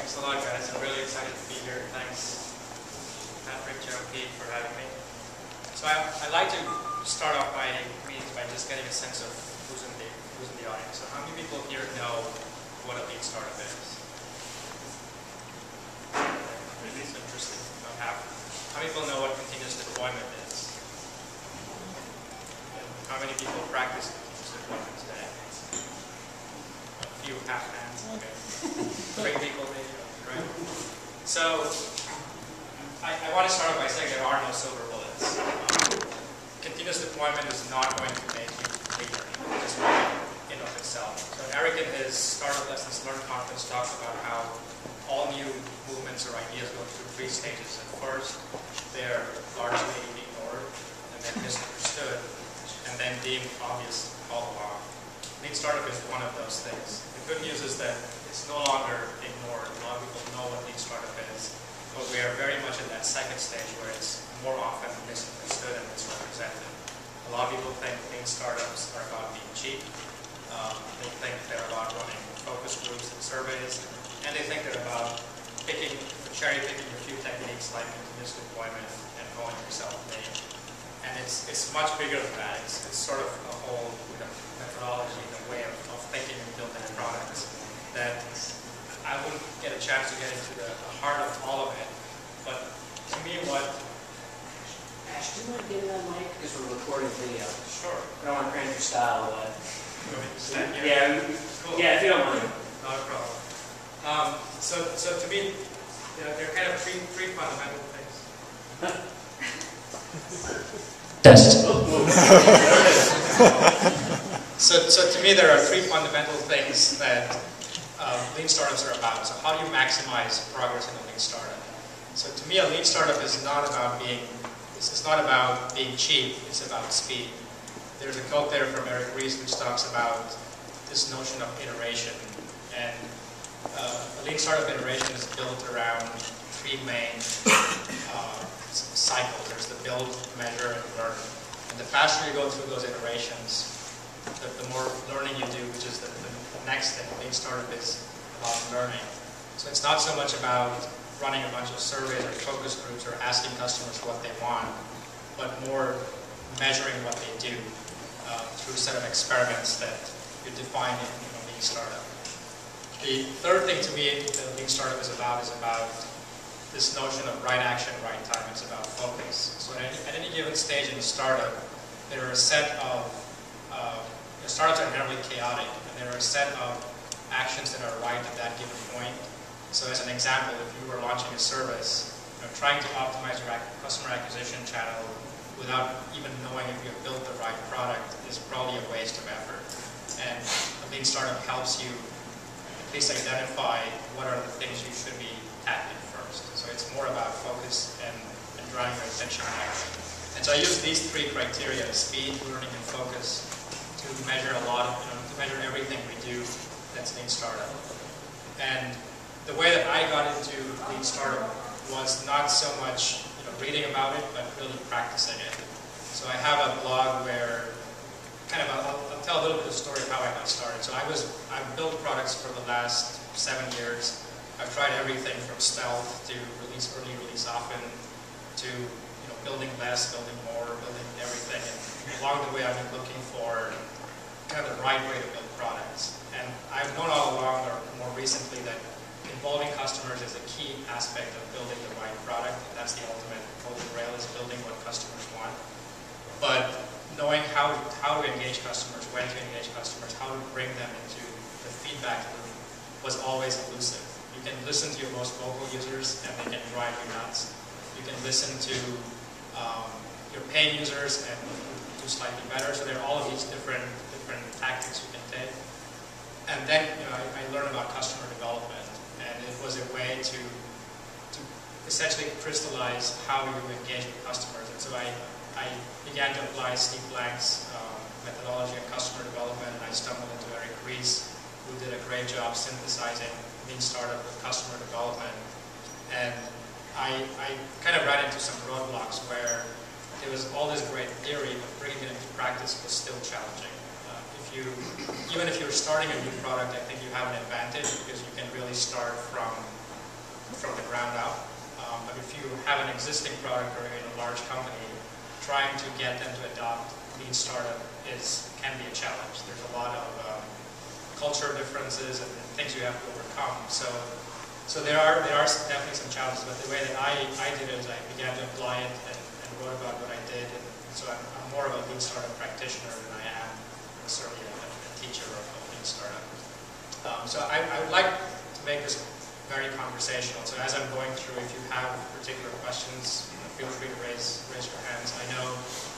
Thanks a lot, guys. I'm really excited to be here. Thanks, Patrick, Joe, Pete, for having me. So I'd like to start off my meetings by just getting a sense of who's in the audience. So how many people here know what a lean startup is? Really, it's interesting. About half. How many people know what continuous deployment is? And how many people practice continuous deployment today? A few, half hands. Okay. 3 people maybe, right? So I want to start off by saying there are no silver bullets. Continuous deployment is not going to make you leaner, just in of itself. So Eric in his Startup Lessons Learned conference talks about how all new movements or ideas go through 3 stages. At first, they're largely ignored and then misunderstood, and then deemed obvious all along. Lean startup is one of those things. The good news is that it's no longer ignored. A lot of people know what lean startup is, but we are very much in that second stage where it's more often misunderstood and misrepresented. A lot of people think lean startups are about being cheap. They think they're about running focus groups and surveys, and they think they're about cherry picking a few techniques like continuous deployment and going yourself lean. And it's much bigger than that. It's sort of a whole methodology, the way of thinking and building products that I wouldn't get a chance to get into the heart of all of it. But to me, what... Ash, do you mind getting that mic? Because we're recording video. Sure. I don't want to cram your style, but... Yeah, cool. Yeah, if you don't mind. Not a problem. So to me, they're kind of three fundamental things. Test. So to me, there are 3 fundamental things that lean startups are about. So how do you maximize progress in a lean startup? So to me, a lean startup is not about being cheap. It's about speed. There's a quote there from Eric Ries which talks about this notion of iteration. And a lean startup iteration is built around 3 main cycles. There's the build, measure, and learn. And the faster you go through those iterations, the more learning you do, which is the next thing. Lean startup is about learning. So it's not so much about running a bunch of surveys or focus groups or asking customers what they want, but more measuring what they do through a set of experiments that you define in a lean startup. The third thing to me that lean startup is about this notion of right action, right time. It's about focus. So at any given stage in a startup, there are a set of startups are generally chaotic, and there are a set of actions that are right at that given point. So as an example, if you were launching a service, trying to optimize your customer acquisition channel without even knowing if you have built the right product is probably a waste of effort. And a lean startup helps you at least identify what are the things you should be tackling first. So it's more about focus and drawing your attention to action. And so I use these 3 criteria, speed, learning, and focus, to measure a lot of, to measure everything we do that's lean startup. And the way that I got into lean startup was not so much reading about it, but really practicing it. So I have a blog where I'll tell a little bit of the story of how I got started. So I've built products for the last 7 years. I've tried everything from stealth to release early, release often, to building less, building more, building everything. And along the way, I've been looking for kind of the right way to build products. And I've known all along, or more recently, that involving customers is a key aspect of building the right product. And that's the ultimate holy grail, is building what customers want. But knowing how to engage customers, when to engage customers, how to bring them into the feedback loop was always elusive. You can listen to your most vocal users and they can drive you nuts. You can listen to your paying users and do slightly better. So there are all of these different tactics you can take. And then I learned about customer development, and it was a way to essentially crystallize how you engage with customers. And so I began to apply Steve Blank's methodology of customer development, and I stumbled into Eric Ries, who did a great job synthesizing lean startup with customer development. And I kind of ran into some roadblocks where there was all this great theory, but bringing it into practice was still challenging. Even if you're starting a new product, I think you have an advantage because you can really start from from the ground up. But if you have an existing product or in a large company, trying to get them to adopt lean startup can be a challenge. There's a lot of culture differences and things you have to overcome. So there are definitely some challenges, but the way that I did it is I began to apply it and wrote about what I did. And so I'm more of a lean startup practitioner than I am necessarily a teacher of lean startup. So I would like to make this very conversational. So as I'm going through, if you have particular questions, feel free to raise your hands. I know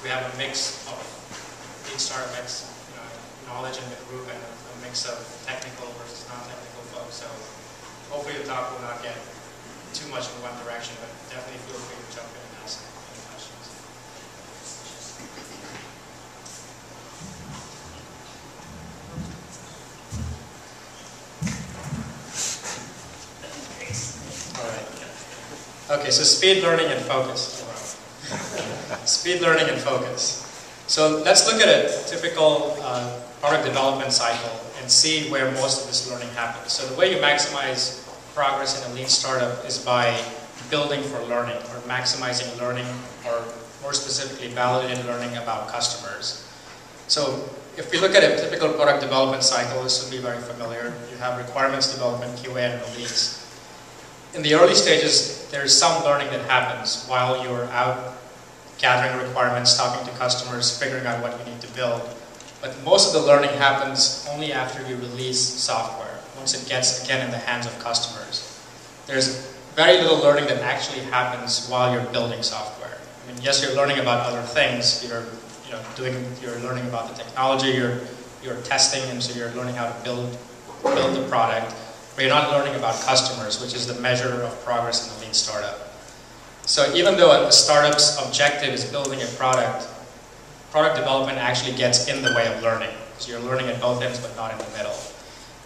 we have a mix of lean startup knowledge in the group and a mix of technical versus non-technical folks. So hopefully the talk will not get too much in one direction, but definitely feel free to jump in and ask any questions. All right. Okay, so speed learning and focus. Speed learning and focus. So let's look at a typical product development cycle and see where most of this learning happens. So the way you maximize progress in a lean startup is by building for learning, or maximizing learning, or more specifically validated learning about customers. So if we look at a typical product development cycle, this will be very familiar. You have requirements development, QA, and release. In the early stages, there's some learning that happens while you're out gathering requirements, talking to customers, figuring out what you need to build. But most of the learning happens only after you release software, once it gets, again, in the hands of customers. There's very little learning that actually happens while you're building software. I mean, yes, you're learning about other things. You're learning about the technology, you're testing, and so you're learning how to build the product. But you're not learning about customers, which is the measure of progress in a lean startup. So even though a startup's objective is building a product development actually gets in the way of learning. So you're learning at both ends, but not in the middle.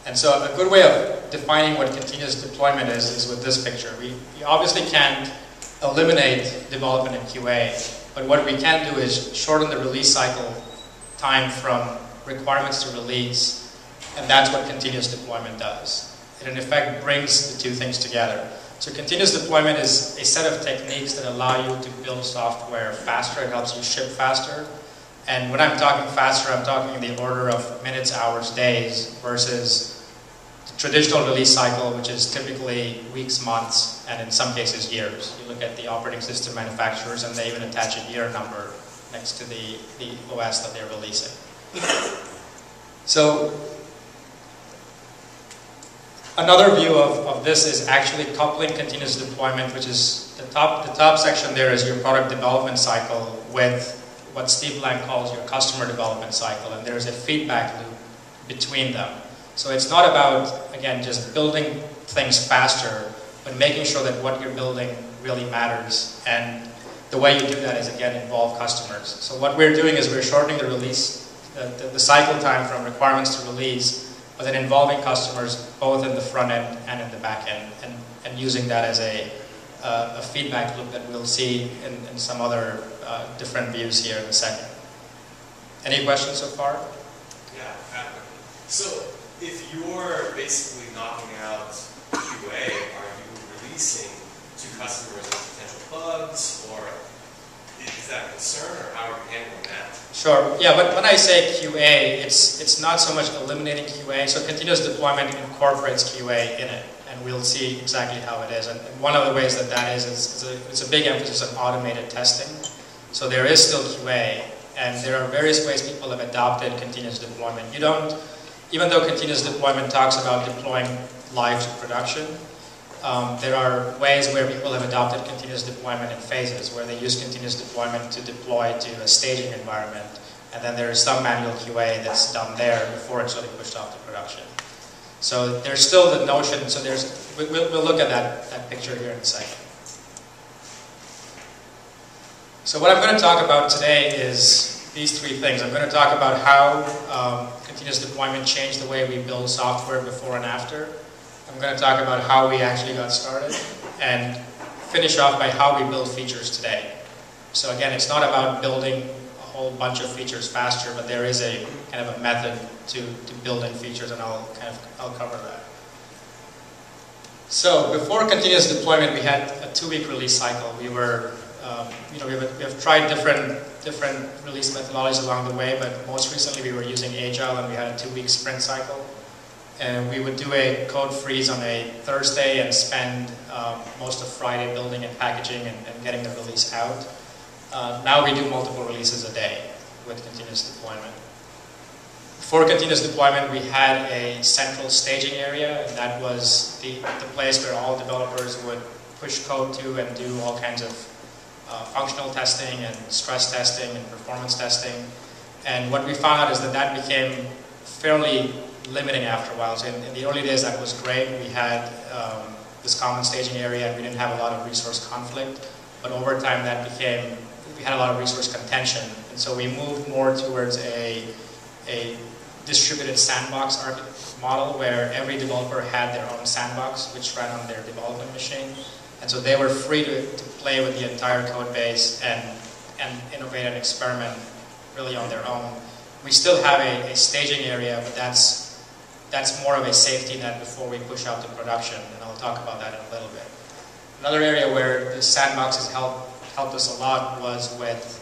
And so a good way of defining what continuous deployment is with this picture. We obviously can't eliminate development in QA, but what we can do is shorten the release cycle time from requirements to release, and that's what continuous deployment does. It in effect brings the two things together. So continuous deployment is a set of techniques that allow you to build software faster. It helps you ship faster. And when I'm talking faster, I'm talking in the order of minutes, hours, days, versus the traditional release cycle, which is typically weeks, months, and in some cases years. You look at the operating system manufacturers, and they even attach a year number next to the OS that they're releasing. So another view of this is actually coupling continuous deployment, which is the top section there is your product development cycle with what Steve Blank calls your customer development cycle, and there's a feedback loop between them. So it's not about, again, just building things faster, but making sure that what you're building really matters. And the way you do that is, again, involve customers. So what we're doing is we're shortening the release, the cycle time from requirements to release, but then involving customers both in the front end and in the back end, and using that as a feedback loop that we'll see in some other different views here in a second. Any questions so far? Yeah. So if you're basically knocking out QA, are you releasing to customers with potential bugs, or is that a concern, or how are you handling that? Sure. Yeah, but when I say QA, it's not so much eliminating QA. So continuous deployment incorporates QA in it, and we'll see exactly how it is. And one of the ways that is it's a big emphasis on automated testing. So there is still QA, and there are various ways people have adopted continuous deployment. Even though continuous deployment talks about deploying live to production, there are ways where people have adopted continuous deployment in phases, where they use continuous deployment to deploy to a staging environment, and then there is some manual QA that's done there before it's really pushed off to production. So there's still the notion, so we'll look at that picture here in a second. So what I'm going to talk about today is these three things. I'm going to talk about how continuous deployment changed the way we build software before and after. I'm going to talk about how we actually got started, and finish off by how we build features today. So again, it's not about building a whole bunch of features faster, but there is a kind of a method to building features, and I'll cover that. So before continuous deployment, we had a 2-week release cycle. We were, we have tried different release methodologies along the way, but most recently we were using Agile, and we had a 2-week sprint cycle. And we would do a code freeze on a Thursday and spend most of Friday building and packaging and getting the release out. Now we do multiple releases a day with continuous deployment. For continuous deployment, we had a central staging area, and that was the place where all developers would push code to and do all kinds of functional testing and stress testing and performance testing. And what we found out is that that became fairly limiting after a while. So in the early days, that was great. We had this common staging area, and we didn't have a lot of resource conflict. But over time, we had a lot of resource contention. And so we moved more towards a distributed sandbox model where every developer had their own sandbox, which ran on their development machine. And so they were free to play with the entire code base and innovate and experiment really on their own. We still have a staging area, but that's more of a safety net before we push out to production, and I'll talk about that in a little bit. Another area where the sandbox has helped us a lot was with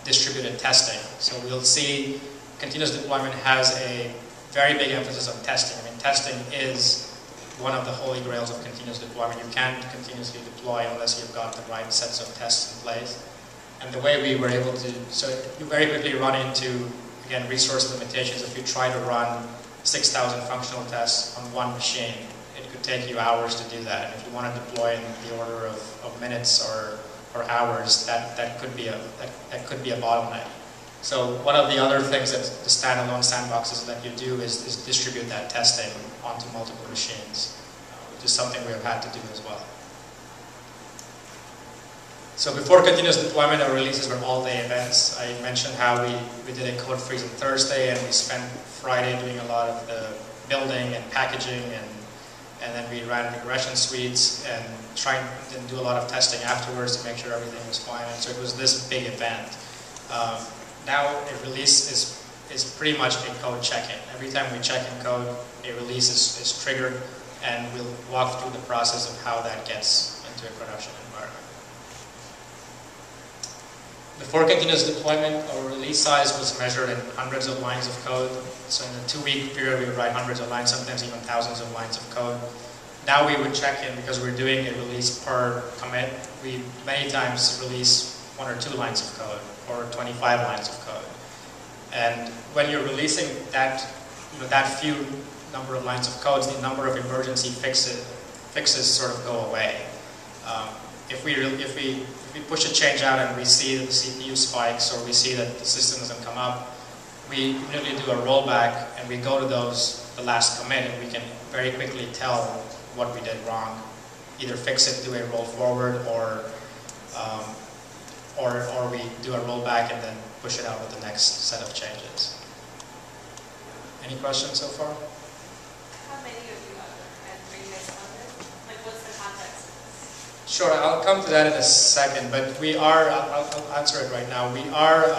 distributed testing. So we'll see continuous deployment has a very big emphasis on testing. I mean, testing is one of the holy grails of continuous deployment. You can't continuously deploy unless you've got the right sets of tests in place. And the way we were able to, so you very quickly run into, again, resource limitations. If you try to run 6,000 functional tests on one machine, it could take you hours to do that. And if you want to deploy in the order of minutes or hours, that could be a bottleneck. So one of the other things that the standalone sandboxes let you do is distribute that testing onto multiple machines, which is something we have had to do as well. So before continuous deployment, our releases were all-day events. I mentioned how we did a code freeze on Thursday, and we spent Friday doing a lot of the building and packaging, and then we ran regression suites and trying to do a lot of testing afterwards to make sure everything was fine. And so it was this big event. Now a release is pretty much a code check-in. Every time we check in code, a release is triggered, and we'll walk through the process of how that gets into a production environment. Before continuous deployment, our release size was measured in hundreds of lines of code. So in a 2-week period, we would write hundreds of lines, sometimes even thousands of lines of code. Now we would check in, because we're doing a release per commit. We many times release 1 or 2 lines of code, or 25 lines of code. And when you're releasing that few number of lines of code, the number of emergency fixes sort of go away. If we push a change out and we see that the CPU spikes, or we see that the system doesn't come up, we immediately do a rollback, and we go to the last commit, and we can very quickly tell what we did wrong. Either fix it, do a roll forward, or we do a rollback and then push it out with the next set of changes. Any questions so far? How many of you are you guys funded? Like, what's the context of this? Sure, I'll come to that in a second, but we are, I'll answer it right now. We are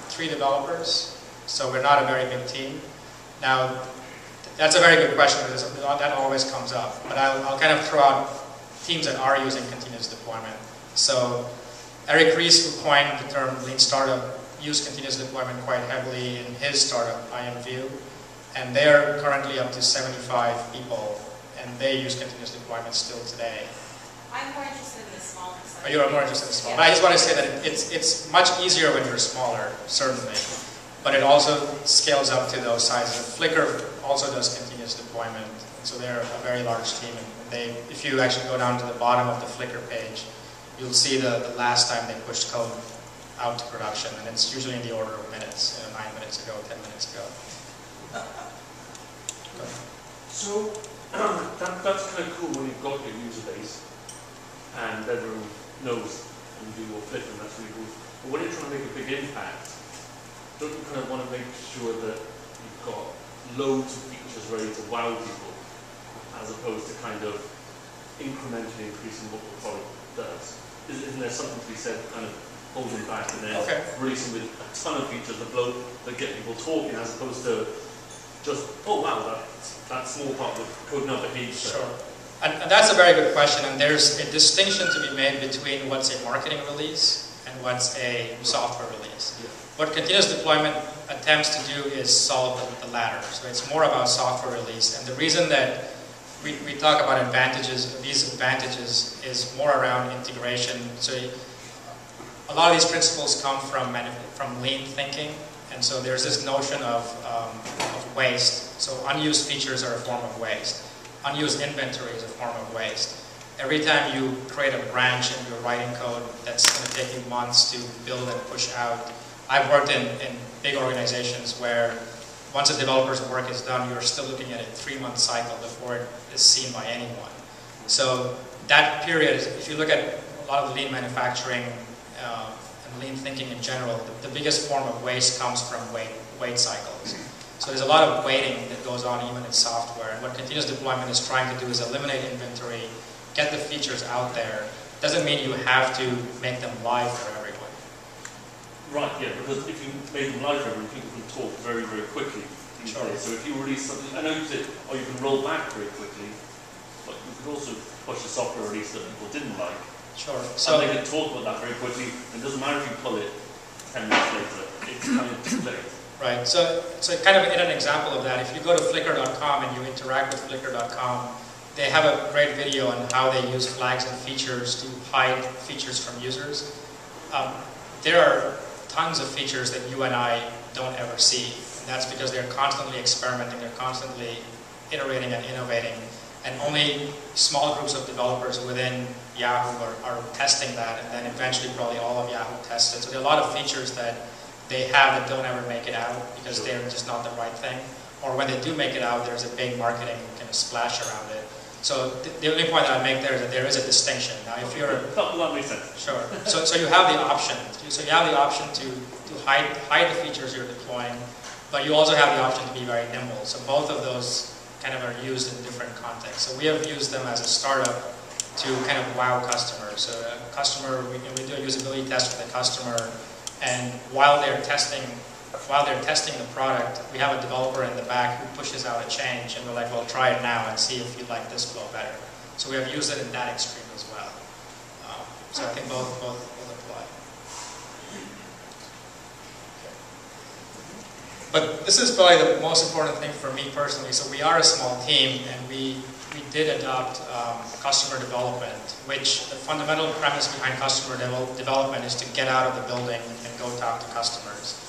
3 developers, so we're not a very big team. Now, that's a very good question, because that always comes up. But I'll kind of throw out teams that are using continuous deployment. So Eric Ries, who coined the term lean startup, used continuous deployment quite heavily in his startup, IMView. And they're currently up to 75 people, and they use continuous deployment still today. I'm more interested in the smaller size. Oh, you're more interested in small. Yeah. But I just want to say that it's much easier when you're smaller, certainly. But it also scales up to those sizes. Flickr also does continuous deployment, and so they're a very large team. And if you actually go down to the bottom of the Flickr page, you'll see the last time they pushed code out to production, and it's usually in the order of minutes, 9 minutes ago, 10 minutes ago. So that's kind of cool when you've got your user base and everyone knows and do your Flickr, and that's really cool. But when you're trying to make a big impact, don't you kind of want to make sure that you've got loads of features ready to wow people, as opposed to kind of incrementally increasing what the product does? Isn't there something to be said for kind of holding back and then releasing with a ton of features that get people talking, as opposed to just, oh wow, that small part of the code now behaves. Sure. And that's a very good question, and there's a distinction to be made between what's a marketing release and what's a software release. Yeah. What continuous deployment attempts to do is solve the latter. So it's more about software release. And the reason that we talk about advantages, these advantages, is more around integration. So a lot of these principles come from lean thinking. And so there's this notion of waste. So unused features are a form of waste. Unused inventory is a form of waste. Every time you create a branch and you're writing code that's going to take you months to build and push out. I've worked in big organizations where once a developer's work is done, you're still looking at a 3-month cycle before it is seen by anyone. So that period, if you look at a lot of lean manufacturing and lean thinking in general, the biggest form of waste comes from wait cycles. So there's a lot of waiting that goes on even in software. And what continuous deployment is trying to do is eliminate inventory, get the features out there. Doesn't mean you have to make them live for everyone. Right, yeah, because if you make them live for everyone, people can talk very, very quickly these days. So if you release something, I know you said, oh, you can roll back very quickly, but you could also push a software release that people didn't like. Sure. So they can talk about that very quickly. It doesn't matter if you pull it 10 minutes later. It's kind of too late. Right. So kind of in an example of that, if you go to Flickr.com and you interact with Flickr.com, they have a great video on how they use flags and features to hide features from users. There are tons of features that you and I don't ever see. And that's because they're constantly experimenting, they're constantly iterating and innovating. And only small groups of developers within Yahoo are testing that, and then eventually probably all of Yahoo tests it. So there are a lot of features that they have that don't ever make it out because they're just not the right thing. Or when they do make it out, there's a big marketing kind of splash around it. So the only point that I make there is that there is a distinction. Now, if you're that makes sense. Sure. So you have the option. So you have the option to hide the features you're deploying, but you also have the option to be very nimble. So both of those kind of are used in different contexts. So we have used them as a startup to kind of wow customers. So a customer, we do a usability test with a customer, and while they're testing the product, we have a developer in the back who pushes out a change, and we're like, well, try it now and see if you like this flow better. So we have used it in that extreme as well. So I think both apply. But this is probably the most important thing for me personally. So we are a small team, and we did adopt customer development, which the fundamental premise behind customer development is to get out of the building and go talk to customers.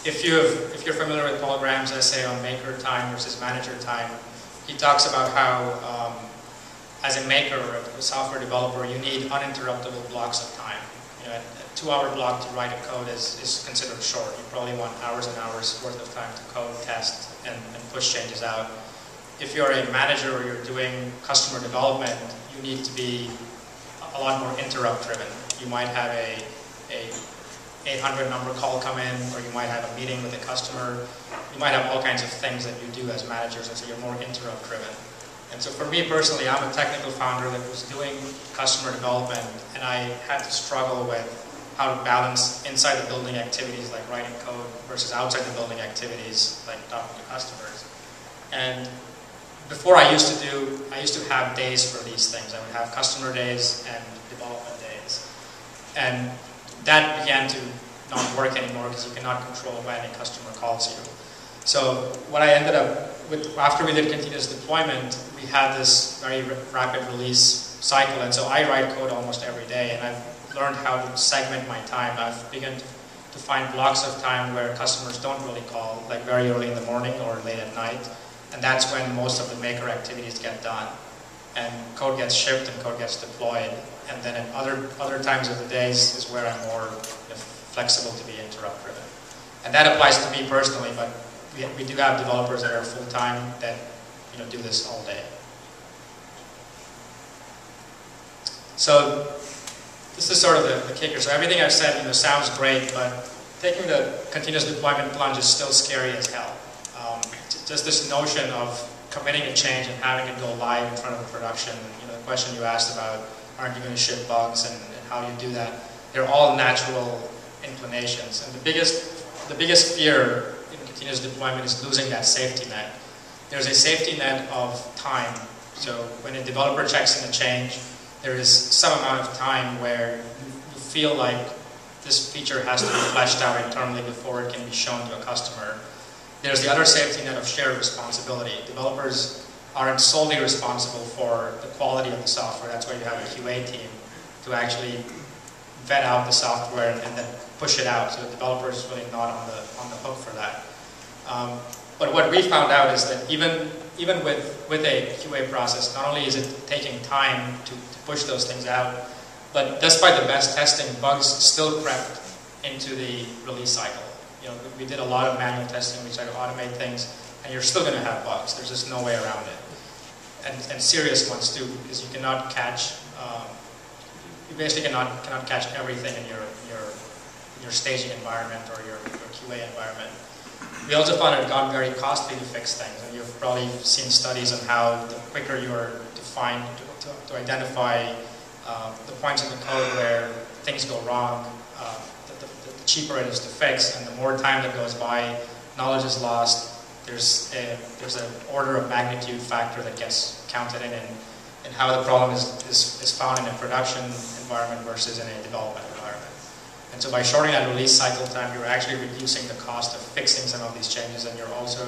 If you're familiar with Paul Graham's essay on maker time versus manager time, he talks about how as a maker or a software developer, you need uninterruptible blocks of time. You know, a 2-hour block to write a code is considered short. You probably want hours and hours worth of time to code, test, and push changes out. If you're a manager or you're doing customer development, you need to be a lot more interrupt driven. You might have a 800 number call come in, or you might have a meeting with a customer. You might have all kinds of things that you do as managers, and so you're more interrupt driven. And so for me personally, I'm a technical founder that was doing customer development, and I had to struggle with how to balance inside the building activities like writing code versus outside the building activities like talking to customers. And before I used to have days for these things. I would have customer days and development days. And that began to not work anymore because you cannot control when a customer calls you. So what I ended up with, after we did continuous deployment, we had this very rapid release cycle, and so I write code almost every day, and I've learned how to segment my time. I've begun to find blocks of time where customers don't really call, like very early in the morning or late at night, and that's when most of the maker activities get done. And code gets shipped and code gets deployed, and then at other times of the days is where I'm more flexible to be interrupt driven. And that applies to me personally, but we do have developers that are full-time that do this all day. So this is sort of the kicker. So everything I've said sounds great, but taking the continuous deployment plunge is still scary as hell. Just this notion of committing a change and having it go live in front of the production. The question you asked about, aren't you going to ship bugs and how do you do that? They're all natural inclinations. And the biggest fear in continuous deployment is losing that safety net. There's a safety net of time. So when a developer checks in a change, there is some amount of time where you feel like this feature has to be fleshed out internally before it can be shown to a customer. There's the other safety net of shared responsibility. Developers aren't solely responsible for the quality of the software. That's why you have a QA team to actually vet out the software and then push it out. So the developer is really not on the hook for that. But what we found out is that even with a QA process, not only is it taking time to push those things out, but despite the best testing, bugs still crept into the release cycle. You know, we did a lot of manual testing. We tried to automate things, and you're still going to have bugs. There's just no way around it. And serious ones too, because you cannot catch. You basically cannot catch everything in your staging environment or your QA environment. We also found it got very costly to fix things, and you've probably seen studies on how the quicker you are to identify the points in the code where things go wrong, the cheaper it is to fix, and the more time that goes by, knowledge is lost. There's an order of magnitude factor that gets counted in how the problem is found in a production environment versus in a development environment. And so by shortening that release cycle time, you're actually reducing the cost of fixing some of these changes, and you're also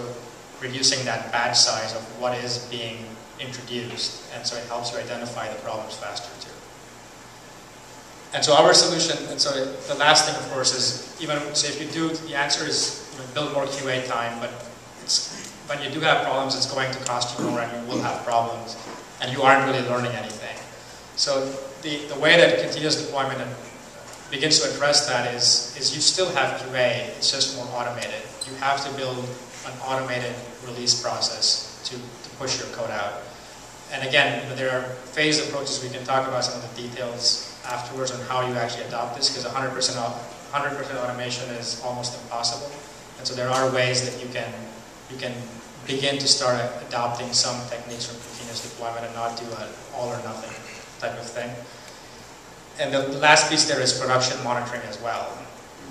reducing that batch size of what is being introduced. And so it helps you identify the problems faster too. And so our solution, and so the last thing, of course, is so if you do, the answer is build more QA time, but when you do have problems, it's going to cost you more, and you will have problems, and you aren't really learning anything. So the way that continuous deployment begins to address that is you still have QA, it's just more automated. You have to build an automated release process to push your code out. And again, there are phased approaches. We can talk about some of the details afterwards on how you actually adopt this, because 100% automation is almost impossible. And so there are ways that you can begin to start adopting some techniques from continuous deployment and not do an all or nothing type of thing. And the last piece there is production monitoring as well.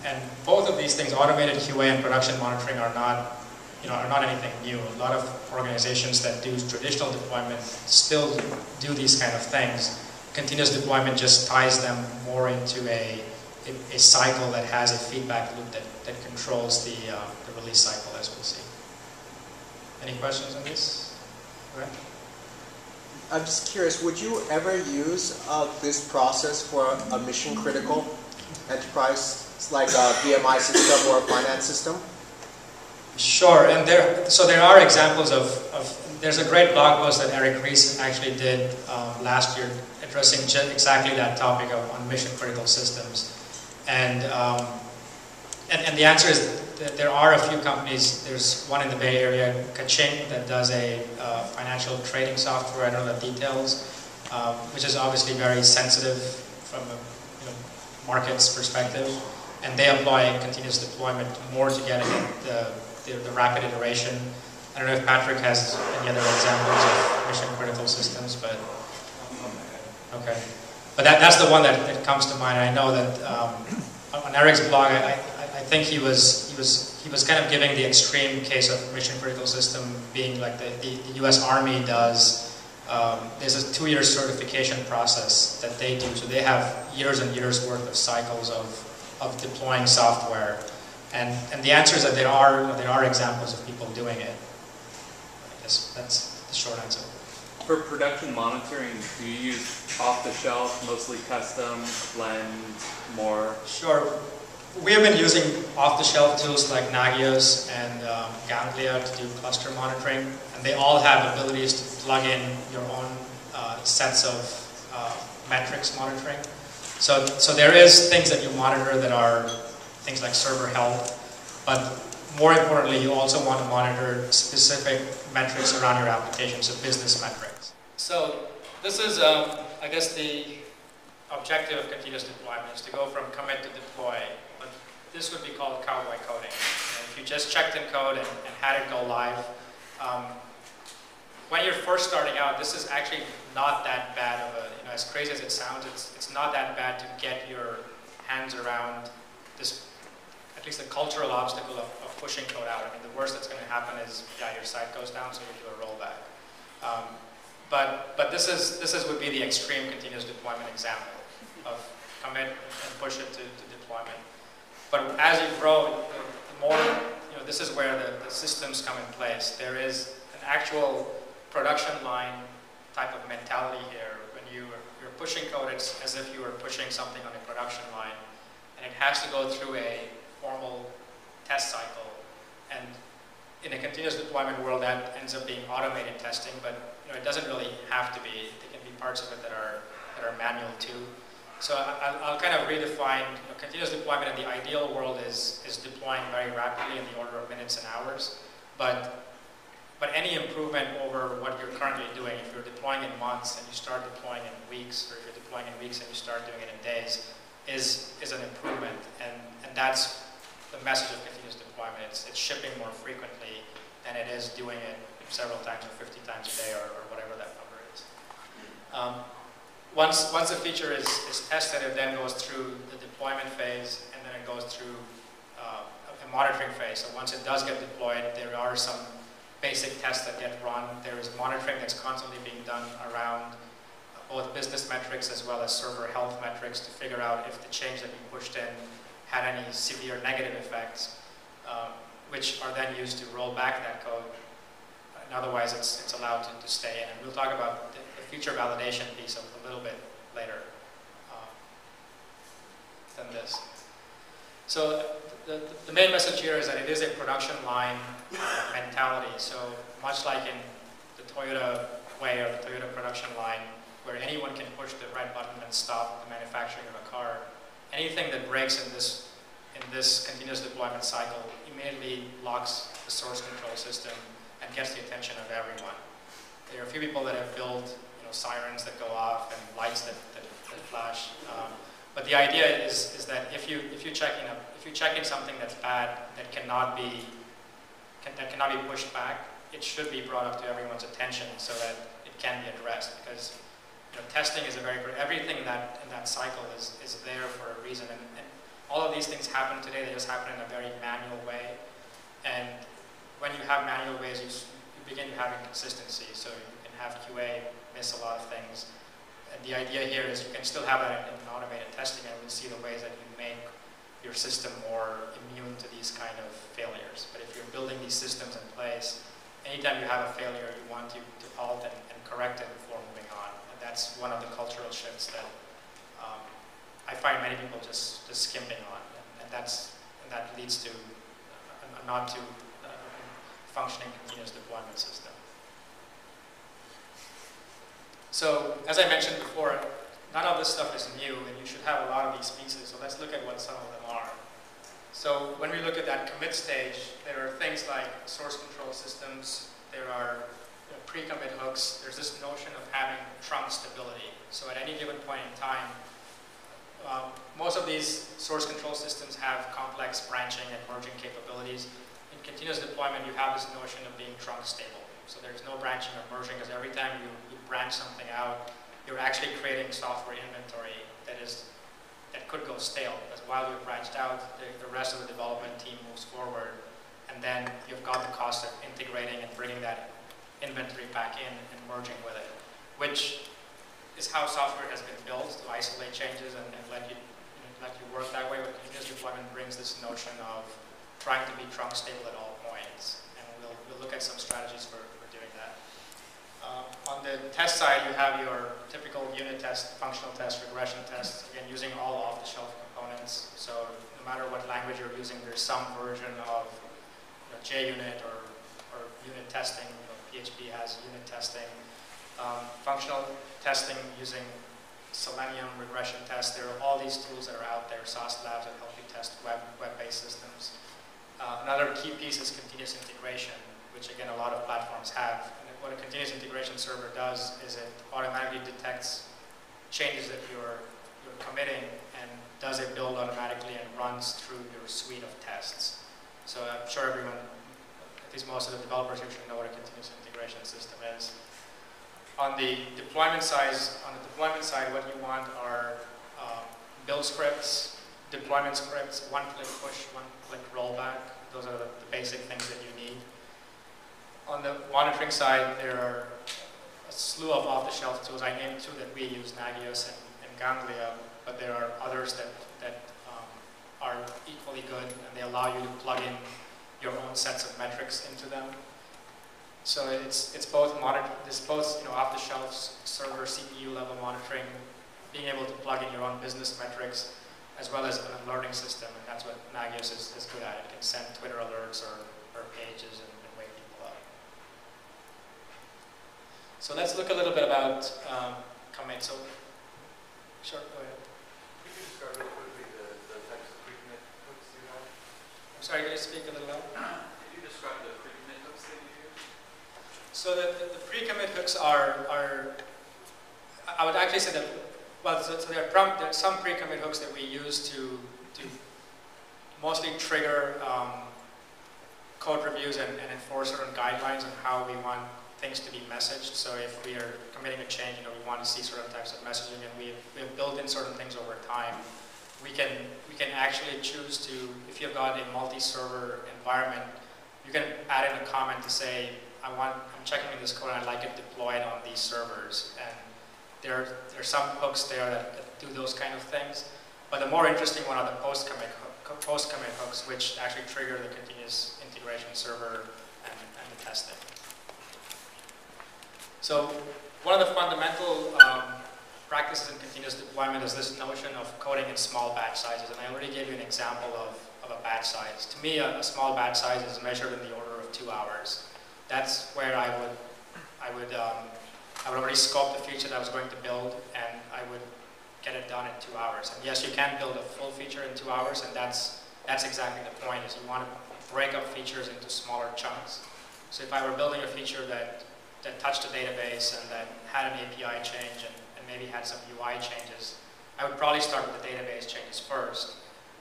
And both of these things, automated QA and production monitoring, are not anything new. A lot of organizations that do traditional deployment still do these kind of things. Continuous deployment just ties them more into a cycle that has a feedback loop that controls the release cycle, as we'll see. Any questions on this? Okay. I'm just curious, would you ever use this process for a mission-critical enterprise, like a VMI system or a finance system? Sure, and there are examples of there's a great blog post that Eric Ries actually did last year addressing exactly that topic on mission-critical systems. And the answer is that there are a few companies. There's one in the Bay Area, Kaching, that does a financial trading software. I don't know the details, which is obviously very sensitive from a market's perspective. And they apply continuous deployment more to get the rapid iteration. I don't know if Patrick has any other examples of mission-critical systems, but okay. But that's the one that comes to mind. I know that on Eric's blog, I think he was kind of giving the extreme case of mission-critical system being like the U.S. Army does. There's a 2-year certification process that they do, so they have years and years worth of cycles of deploying software, and the answer is that there are examples of people doing it. I guess that's the short answer. For production monitoring, do you use off-the-shelf, mostly custom, blend, more? Sure. We have been using off-the-shelf tools like Nagios and Ganglia to do cluster monitoring, and they all have abilities to plug in your own sets of metrics monitoring. So there is things that you monitor that are things like server health, but more importantly, you also want to monitor specific metrics around your application, so business metrics. So this is, I guess, the objective of continuous deployment is to go from commit to deploy. But this would be called Cowboy Coding. If you just checked in code and had it go live, when you're first starting out, this is actually not that bad of a, as crazy as it sounds, it's not that bad to get your hands around this, at least the cultural obstacle of pushing code out. I mean, the worst that's going to happen is, your site goes down, so you do a rollback. But this would be the extreme continuous deployment example of commit and push it to deployment. But as you grow, the more, this is where the systems come in place. There is an actual production line type of mentality here. When you're pushing code, it's as if you were pushing something on a production line, and it has to go through a formal test cycle. And in a continuous deployment world, that ends up being automated testing, but it doesn't really have to be. There can be parts of it that are manual too. So I'll kind of redefine continuous deployment in the ideal world is deploying very rapidly in the order of minutes and hours. But any improvement over what you're currently doing, if you're deploying in months and you start deploying in weeks, or if you're deploying in weeks and you start doing it in days, is an improvement. And that's the message of continuous deployment. It's shipping more frequently than it is doing it several times or 50 times a day or whatever that number is. Once a feature is tested, it then goes through the deployment phase, and then it goes through a monitoring phase. So once it does get deployed, there are some basic tests that get run. There is monitoring that's constantly being done around both business metrics as well as server health metrics to figure out if the change that you pushed in had any severe negative effects, which are then used to roll back that code. And otherwise, it's allowed to stay in. And we'll talk about the feature validation piece a little bit later than this. So the main message here is that it is a production line mentality. So much like in the Toyota way or the Toyota production line, where anyone can push the red button and stop the manufacturing of a car, anything that breaks in this continuous deployment cycle immediately locks the source control system and gets the attention of everyone. There are a few people that have built sirens that go off and lights that flash. But the idea is that if you check in something that's bad that cannot be pushed back, it should be brought up to everyone's attention so that it can be addressed. Because testing is everything in that cycle is there for a reason. And all of these things happen today. They just happen in a very manual way. And when you have manual ways, you begin to have inconsistency. So you can have QA miss a lot of things. And the idea here is you can still have that in automated testing, and we'll see the ways that you make your system more immune to these kind of failures. But if you're building these systems in place, anytime you have a failure, you want to halt and correct it before moving on. And that's one of the cultural shifts that I find many people just skimping on, and that leads to a not too functioning continuous deployment system. So, as I mentioned before, none of this stuff is new, and you should have a lot of these pieces. So let's look at what some of them are. So when we look at that commit stage, there are things like source control systems. There are pre-commit hooks. There's this notion of having trunk stability. So at any given point in time, most of these source control systems have complex branching and merging capabilities. In continuous deployment, you have this notion of being trunk stable. So there's no branching or merging, because every time you branch something out, you're actually creating software inventory that could go stale, because while you've branched out, the rest of the development team moves forward, and then you've got the cost of integrating and bringing that inventory back in and merging with it, which is how software has been built, to isolate changes and let you work that way. But continuous deployment brings this notion of trying to be trunk stable at all points, and we'll look at some strategies for doing that. On the test side, you have your typical unit test, functional test, regression tests, again, using all off-the-shelf components. So no matter what language you're using, there's some version of JUnit or unit testing. PHP has unit testing. Functional testing using Selenium, regression tests. There are all these tools that are out there, SaaS labs that help you test web-based systems. Another key piece is continuous integration, which again a lot of platforms have. What a continuous integration server does is it automatically detects changes that you're committing and does a build automatically and runs through your suite of tests. So I'm sure everyone, at least most of the developers here should know what a continuous integration system is. On the deployment side, what you want are build scripts, deployment scripts, one-click push, one-click rollback. Those are the basic things that you need. On the monitoring side, there are a slew of off-the-shelf tools. I named two that we use, Nagios and Ganglia, but there are others that are equally good, and they allow you to plug in your own sets of metrics into them. So it's both off-the-shelf server CPU level monitoring, being able to plug in your own business metrics, as well as a learning system, and that's what Nagios is good at. It can send Twitter alerts or pages and wake people up. So let's look a little bit about commit. So, sure, go ahead. Could you describe real quickly the types of pre-commit hooks you have? I'm sorry, can you speak a little louder? Could you describe the pre-commit hooks that you use? So the pre-commit hooks are, I would actually say that, well, so there are some pre-commit hooks that we use to mostly trigger code reviews and enforce certain guidelines on how we want things to be messaged. So if we are committing a change, we want to see certain types of messaging, and we have built in certain things over time. We can actually choose to, if you've got a multi-server environment, you can add in a comment to say, I'm checking in this code and I'd like it deployed on these servers. And there are some hooks there that do those kind of things. But the more interesting one are the post-commit hooks, which actually trigger the continuous integration server and the testing. So one of the fundamental practices in continuous deployment is this notion of coding in small batch sizes. And I already gave you an example of a batch size. To me, a small batch size is measured in the order of 2 hours. That's where I would already scope the feature that I was going to build, and I would get it done in 2 hours. And yes, you can build a full feature in 2 hours, and that's exactly the point, is you want to break up features into smaller chunks. So if I were building a feature that touched a database and that had an API change and maybe had some UI changes, I would probably start with the database changes first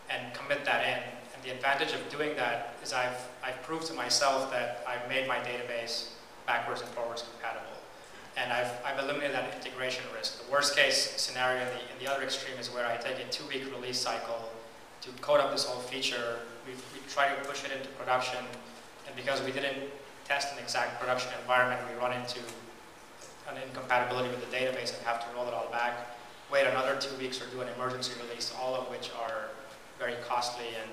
and commit that in. And the advantage of doing that is I've proved to myself that I've made my database backwards and forwards compatible. And I've eliminated that integration risk. The worst case scenario in the other extreme is where I take a 2-week release cycle to code up this whole feature. We try to push it into production, and because we didn't test an exact production environment, we run into an incompatibility with the database and have to roll it all back, wait another 2 weeks or do an emergency release, all of which are very costly and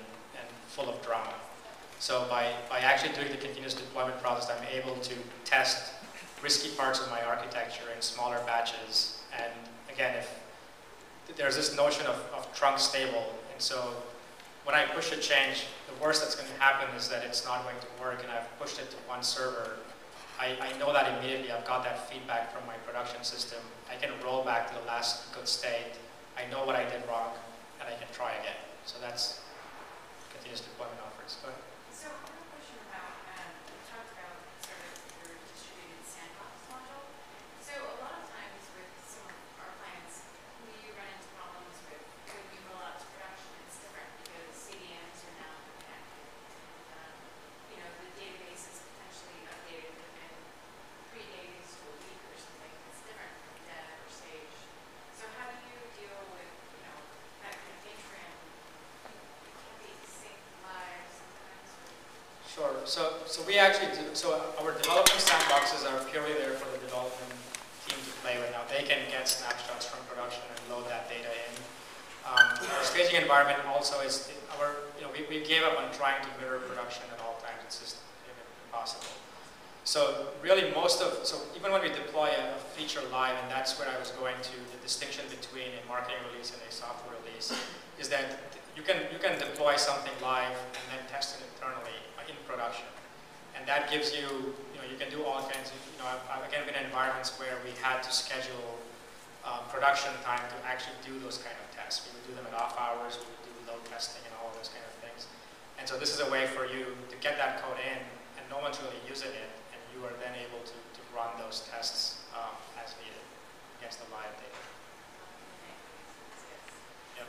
full of drama. So by actually doing the continuous deployment process, I'm able to test risky parts of my architecture in smaller batches. And again, if there's this notion of trunk stable, and so when I push a change, the worst that's going to happen is that it's not going to work, and I've pushed it to one server. I know that immediately. I've got that feedback from my production system. I can roll back to the last good state. I know what I did wrong, and I can try again. So that's continuous deployment offers. Go ahead. So I have a question about, you talked about sort of your distributed sandbox module. So a lot of times with some of our clients, we run into problems with when we roll out to production, it's different because CDNs are now connected. The database is potentially updated within 3 days to a week or something. It's different from dev or stage. So how do you deal with, that kind of interim? It can be sync live sometimes. Sure. So we actually do. So our development sandboxes are purely there for the development team to play with. Now they can get snapshots from production and load that data in. Our staging environment also is we gave up on trying to mirror production at all times. It's just impossible. So really even when we deploy a feature live, and that's where I was going to, the distinction between a marketing release and a software release, is that you can deploy something live and then test it internally in production. And that gives you, you can do all kinds of, I've again been in environments where we had to schedule production time to actually do those kind of tests. We would do them at off hours, we would do load testing and all of those kind of things. And so this is a way for you to get that code in, and no one's really using it, and you are then able to run those tests as needed against the live data. Yep.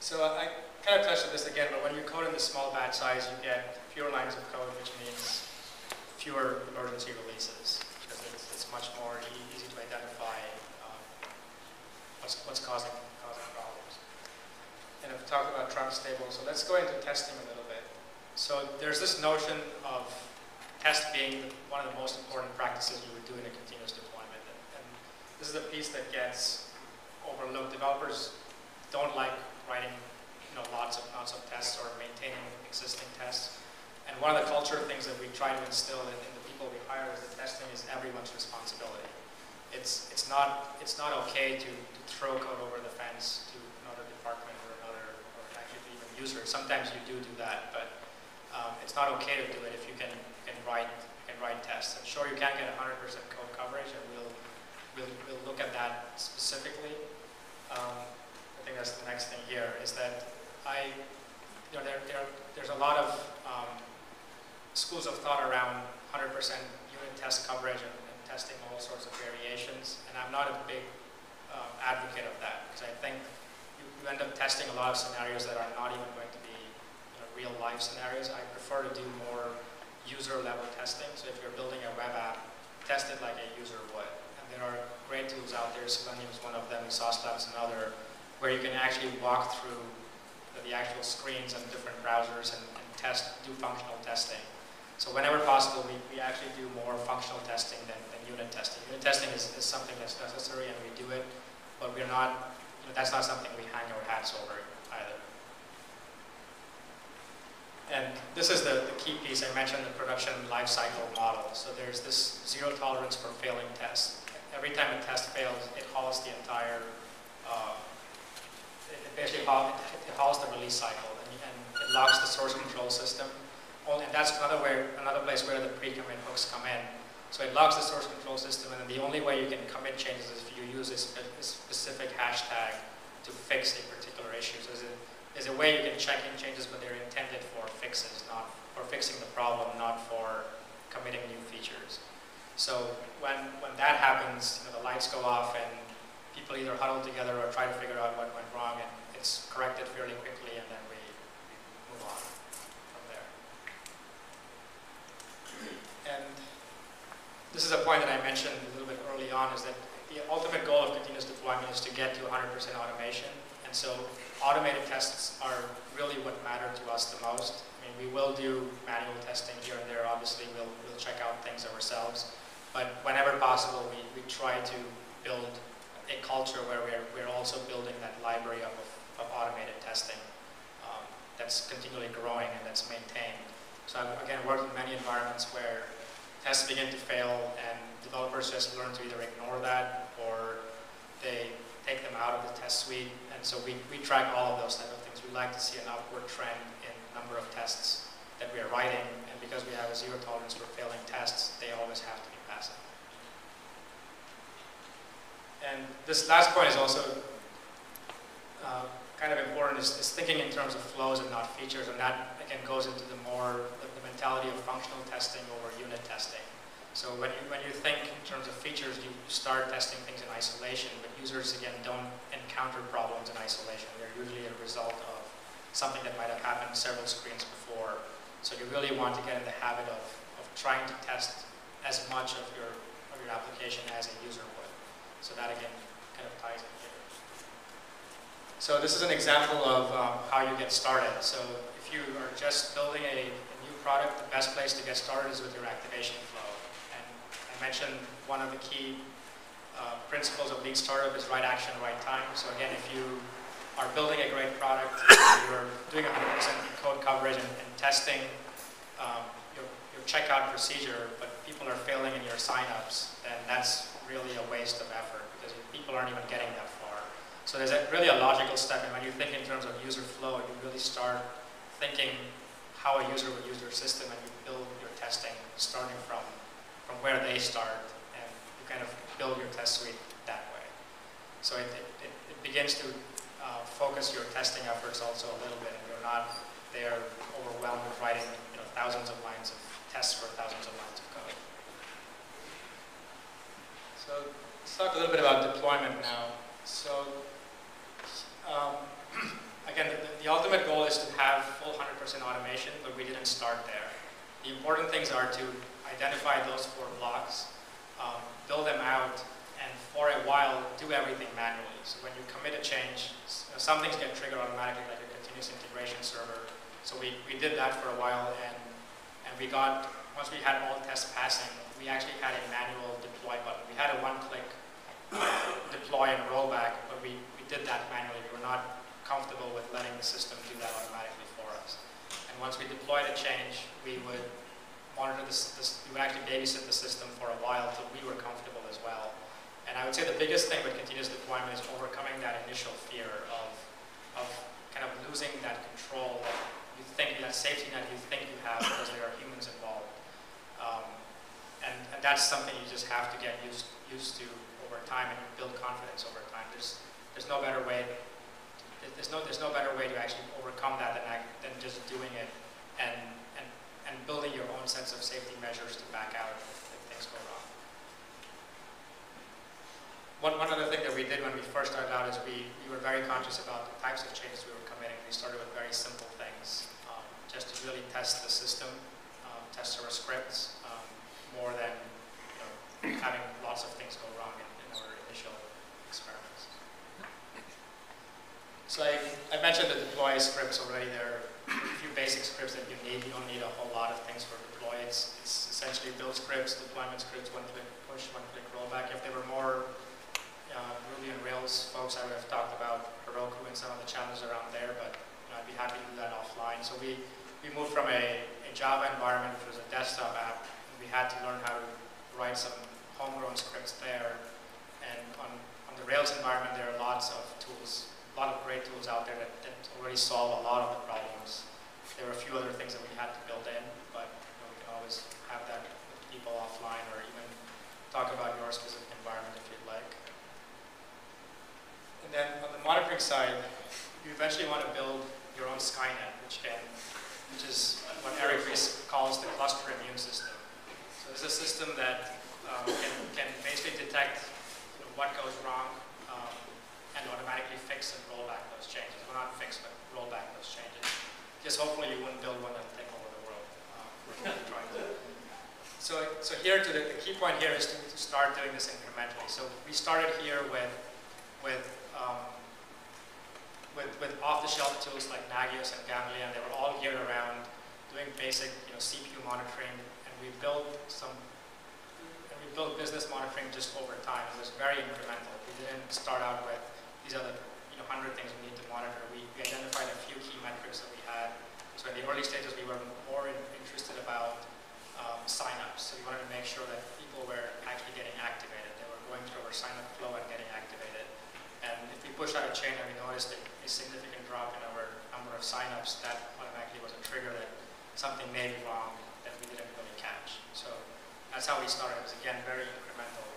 So I kind of touched on this again, but when you code in the small batch size, you get fewer lines of code, which means fewer emergency releases, because it's much more easy to identify what's causing problems. And I've talked about trunk stable, so let's go into testing a little bit. So there's this notion of test being one of the most important practices you would do in a continuous deployment. And this is a piece that gets overlooked. Developers don't like writing lots of tests or maintaining existing tests. And one of the culture things that we try to instill in the people we hire is that testing is everyone's responsibility. It's not okay to throw code over the fence to another department or actually even user. Sometimes you do that, but it's not okay to do it if you can write tests. And sure, you can't get 100% code coverage, and we'll look at that specifically. I think that's the next thing here is that there's a lot of schools of thought around 100% unit test coverage and testing all sorts of variations, and I'm not a big advocate of that, because I think you end up testing a lot of scenarios that are not even going to be real life scenarios. I prefer to do more user level testing. So if you're building a web app, test it like a user would. And there are great tools out there. Selenium is one of them, Sauce Lab is another, where you can actually walk through the actual screens and different browsers and do functional testing. So whenever possible, we actually do more functional testing than unit testing. Unit testing is something that's necessary, and we do it, but we're not, that's not something we hang our hats over either. And this is the key piece. I mentioned the production lifecycle model. So there's this zero tolerance for failing tests. Every time a test fails, it halts the entire, it halts the release cycle, and it locks the source control system. And that's another place where the pre-commit hooks come in. So it locks the source control system, and then the only way you can commit changes is if you use a specific hashtag to fix a particular issue. So there's a way you can check in changes, but they're intended for fixes, not for fixing the problem, not for committing new features. So when that happens, the lights go off and people either huddle together or try to figure out what went wrong, and it's corrected fairly quickly, and then we move on from there. And this is a point that I mentioned a little bit early on, is that the ultimate goal of continuous deployment is to get to 100% automation. And so automated tests are really what matter to us the most. I mean, we will do manual testing here and there. Obviously, we'll check out things ourselves. But whenever possible, we try to build a culture where we're also building that library of automated testing that's continually growing and that's maintained. So I've, again, worked in many environments where tests begin to fail and developers just learn to either ignore that or they take them out of the test suite. And so we track all of those type of things. We like to see an upward trend in number of tests that we are writing, and because we have a zero tolerance for failing tests, they always have to be passive. And this last point is also kind of important, is thinking in terms of flows and not features, and that again goes into the mentality of functional testing over unit testing. So when you think in terms of features, you start testing things in isolation, but users again don't encounter problems in isolation. They're usually a result of something that might have happened several screens before. So you really want to get in the habit of trying to test as much of your application as a user would. So that again kind of ties in here. So this is an example of how you get started. So if you are just building a new product, the best place to get started is with your activation flow. And I mentioned one of the key principles of lean startup is right action, right time. So again, if you are building a great product, you're doing 100% code coverage and testing your checkout procedure, but people are failing in your signups, then that's really a waste of effort because people aren't even getting that far. So there's really a logical step, and when you think in terms of user flow, you really start thinking how a user would use your system, and you build your testing starting from where they start, and you kind of build your test suite that way. So it begins to focus your testing efforts also a little bit, and you're not there overwhelmed with writing thousands of lines of tests for thousands of lines of code. So let's talk a little bit about deployment now. So again, the ultimate goal is to have full 100% automation, but we didn't start there. The important things are to identify those 4 blocks, build them out, and for a while do everything manually. So when you commit a change, some things get triggered automatically, like a continuous integration server. So we did that for a while, and we got, once we had all tests passing, we actually had a manual deploy button. We had a one-click deploy and rollback, but we did that manually. We were not comfortable with letting the system do that automatically for us. And once we deployed a change, we would monitor we would actually babysit the system for a while until we were comfortable as well. And I would say the biggest thing with continuous deployment is overcoming that initial fear of kind of losing that control that you think, that safety net you think you have because there are humans involved. And that's something you just have to get used to over time, and you build confidence over time. There's no better way. There's no better way to actually overcome that than just doing it and building your own sense of safety measures to back out if things go wrong. One other thing that we did when we first started out is we were very conscious about the types of changes we were committing. We started with very simple things, just to really test the system, test our scripts, more than having lots of things go wrong in our initial experiments. So I mentioned the deploy scripts already. There are a few basic scripts that you need. You don't need a whole lot of things for deploy. It's essentially build scripts, deployment scripts, one-click push, one-click rollback. If there were more Ruby and Rails folks, I would have talked about Heroku and some of the challenges around there, but I'd be happy to do that offline. So we moved from a Java environment, which was a desktop app, and we had to learn how to write some homegrown scripts there. And on the Rails environment, there are lots of tools, a lot of great tools out there that already solve a lot of the problems. There were a few other things that we had to build in, but we can always have that with people offline, or even talk about your specific environment if you'd like. And then on the monitoring side, you eventually want to build your own Skynet, which is what Eric Ries calls the cluster immune system. So it's a system that can basically detect what goes wrong and automatically fix and roll back those changes. Well, not fix, but roll back those changes. Just hopefully you wouldn't build one that will take over the world. So here, the key point here is to start doing this incrementally. So we started here with off-the-shelf tools like Nagios and Ganglia, and they were all geared around doing basic CPU monitoring, and we built business monitoring just over time. It was very incremental. We didn't start out with these other 100 things we need to monitor. We identified a few key metrics that we had. So in the early stages, we were more interested about signups. So we wanted to make sure that people were actually getting activated. They were going through our signup flow and getting activated. And if we push out a chain and we noticed a significant drop in our number of signups, that automatically was a trigger that something may be wrong that we didn't really catch. So that's how we started. It was, again, very incremental,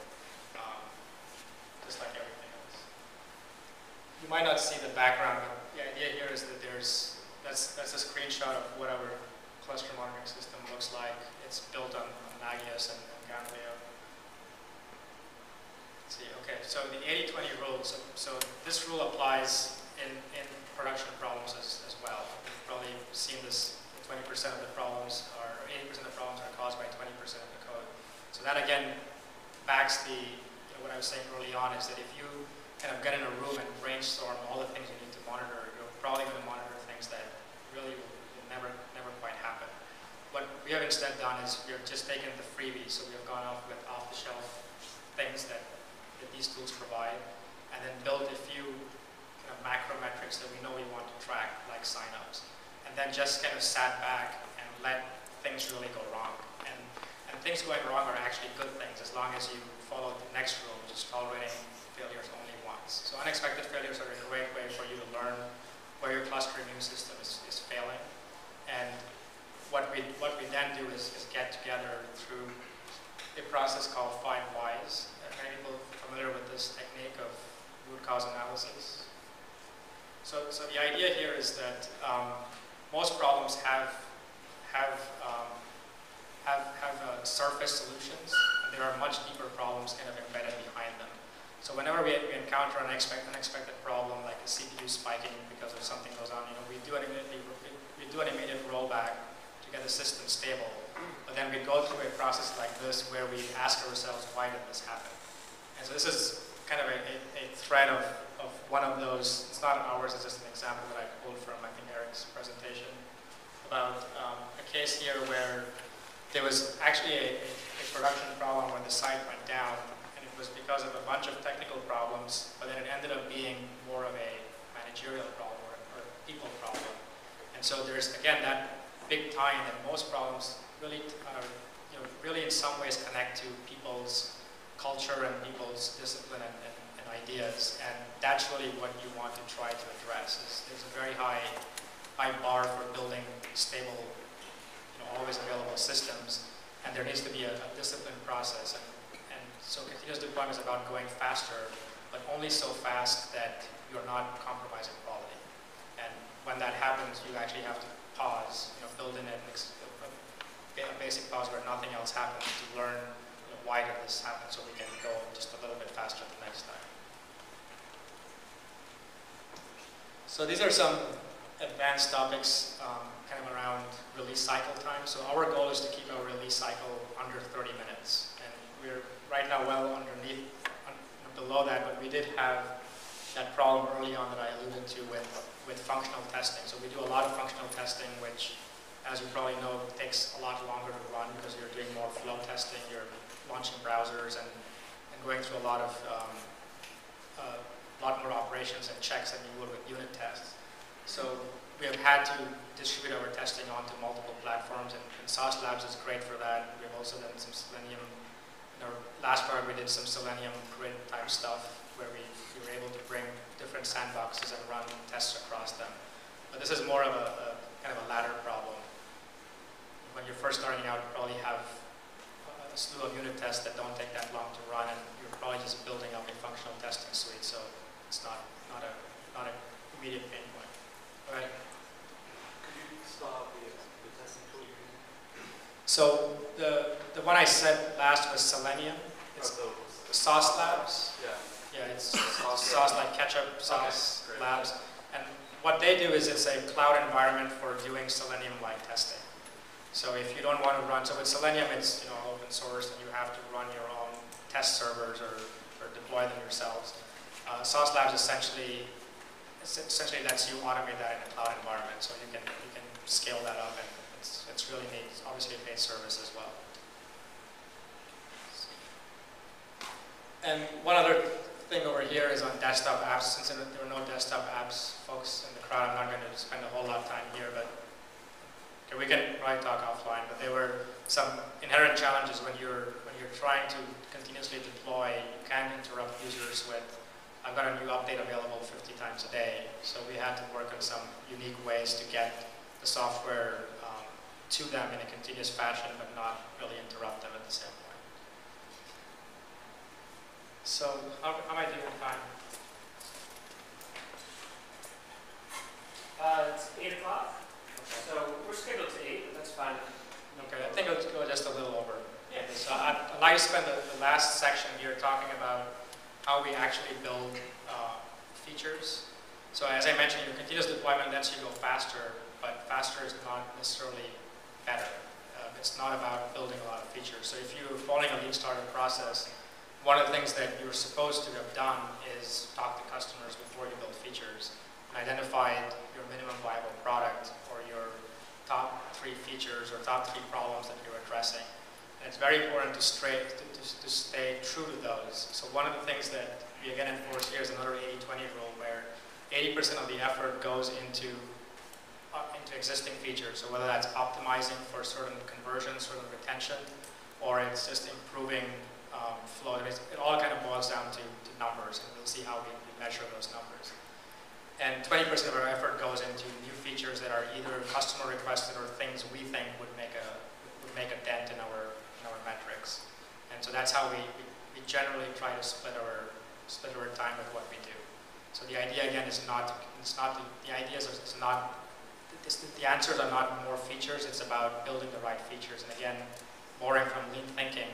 just like everything else. You might not see the background, but the idea here is that that's a screenshot of what our cluster monitoring system looks like. It's built on Nagios and Ganglia. See, okay, so the 80-20 rule, so this rule applies in production problems as well. You've probably seen this, 20% of the problems, or 80% of the problems are caused by 20% of the code. So that again backs what I was saying early on, is that if you kind of get in a room and brainstorm all the things you need to monitor, you're probably going to monitor things that really will never quite happen. What we have instead done is we have just taken the freebie, so we have gone off with off-the-shelf things that these tools provide, and then build a few kind of macro metrics that we know we want to track, like signups, and then just kind of sat back and let things really go wrong. And things going wrong are actually good things, as long as you follow the next rule, which is tolerating failures only once. So unexpected failures are a great way for you to learn where your cluster immune system is failing. And what we then do is get together through a process called 5 whys. Are people familiar with this technique of root cause analysis? So the idea here is that most problems have surface solutions, and there are much deeper problems kind of embedded behind them. So whenever we encounter an unexpected problem, like a CPU spiking because of something goes on, we do an immediate rollback to get the system stable. But then we go through a process like this where we ask ourselves, why did this happen? And so this is kind of a thread of one of those. It's not ours, it's just an example that I pulled from, I think, Eric's presentation, about a case here where there was actually a production problem when the site went down, and it was because of a bunch of technical problems, but then it ended up being more of a managerial problem or people problem. And so there's, again, that big tie-in that most problems really, really in some ways connect to people's culture and people's discipline and ideas, and that's really what you want to try to address. There's a very high bar for building stable, always available systems, and there needs to be a disciplined process. And so continuous deployment is about going faster, but only so fast that you're not compromising quality. And when that happens, you actually have to pause, build in a basic pause where nothing else happens to learn why did this happen, so we can go just a little bit faster the next time. So these are some advanced topics kind of around release cycle time. So our goal is to keep our release cycle under 30 minutes. And we're right now well below that, but we did have that problem early on that I alluded to with functional testing. So we do a lot of functional testing, which, as you probably know, takes a lot longer to run because you're doing more flow testing, you're launching browsers and going through a lot more operations and checks than you would with unit tests. So we have had to distribute our testing onto multiple platforms, and Sauce Labs is great for that. We've also done some Selenium. In our last part, we did some Selenium grid type stuff where we were able to bring different sandboxes and run tests across them. But this is more of a kind of a ladder problem. When you're first starting out, you probably have a slew of unit tests that don't take that long to run, and you're probably just building up a functional testing suite, so it's not an immediate pain point. All right. Could you start the testing tool you're using? So the one I said last was Selenium. It's the Sauce Labs. Yeah. Yeah, it's sauce like ketchup sauce labs. And what they do is it's a cloud environment for doing Selenium-like testing. So if you don't want to run, so with Selenium it's open source and you have to run your own test servers or deploy them yourselves. Sauce Labs essentially lets you automate that in a cloud environment, so you can scale that up, and it's really neat. It's obviously a paid service as well. And one other thing over here is on desktop apps. Since there are no desktop apps, folks in the crowd, I'm not going to spend a whole lot of time here, but we can probably talk offline. But there were some inherent challenges when you're trying to continuously deploy. You can interrupt users with, I've got a new update available 50 times a day. So we had to work on some unique ways to get the software to them in a continuous fashion, but not really interrupt them at the same point. So how am I doing time? It's 8 o'clock. Okay. So we're scheduled to 8, but that's fine. Okay, I think let's go just a little over. Yeah. So I'd like to spend the last section here talking about how we actually build features. So as I mentioned, your continuous deployment lets you go faster, but faster is not necessarily better. It's not about building a lot of features. So if you're following a lean startup process, one of the things that you're supposed to have done is talk to customers before you build features and identified your minimum viable product or your top 3 features or top 3 problems that you're addressing. And it's very important to stay true to those. So one of the things that we again enforce here is another 80-20 rule where 80% of the effort goes into existing features. So whether that's optimizing for certain conversions, certain retention, or it's just improving flow. It all kind of boils down to numbers, and we'll see how we measure those numbers. And 20% of our effort goes into new features that are either customer requested or things we think would make a dent in our metrics. And so that's how we generally try to split our time with what we do. So the idea again is the answers are not more features. It's about building the right features. And again, borrowing from lean thinking.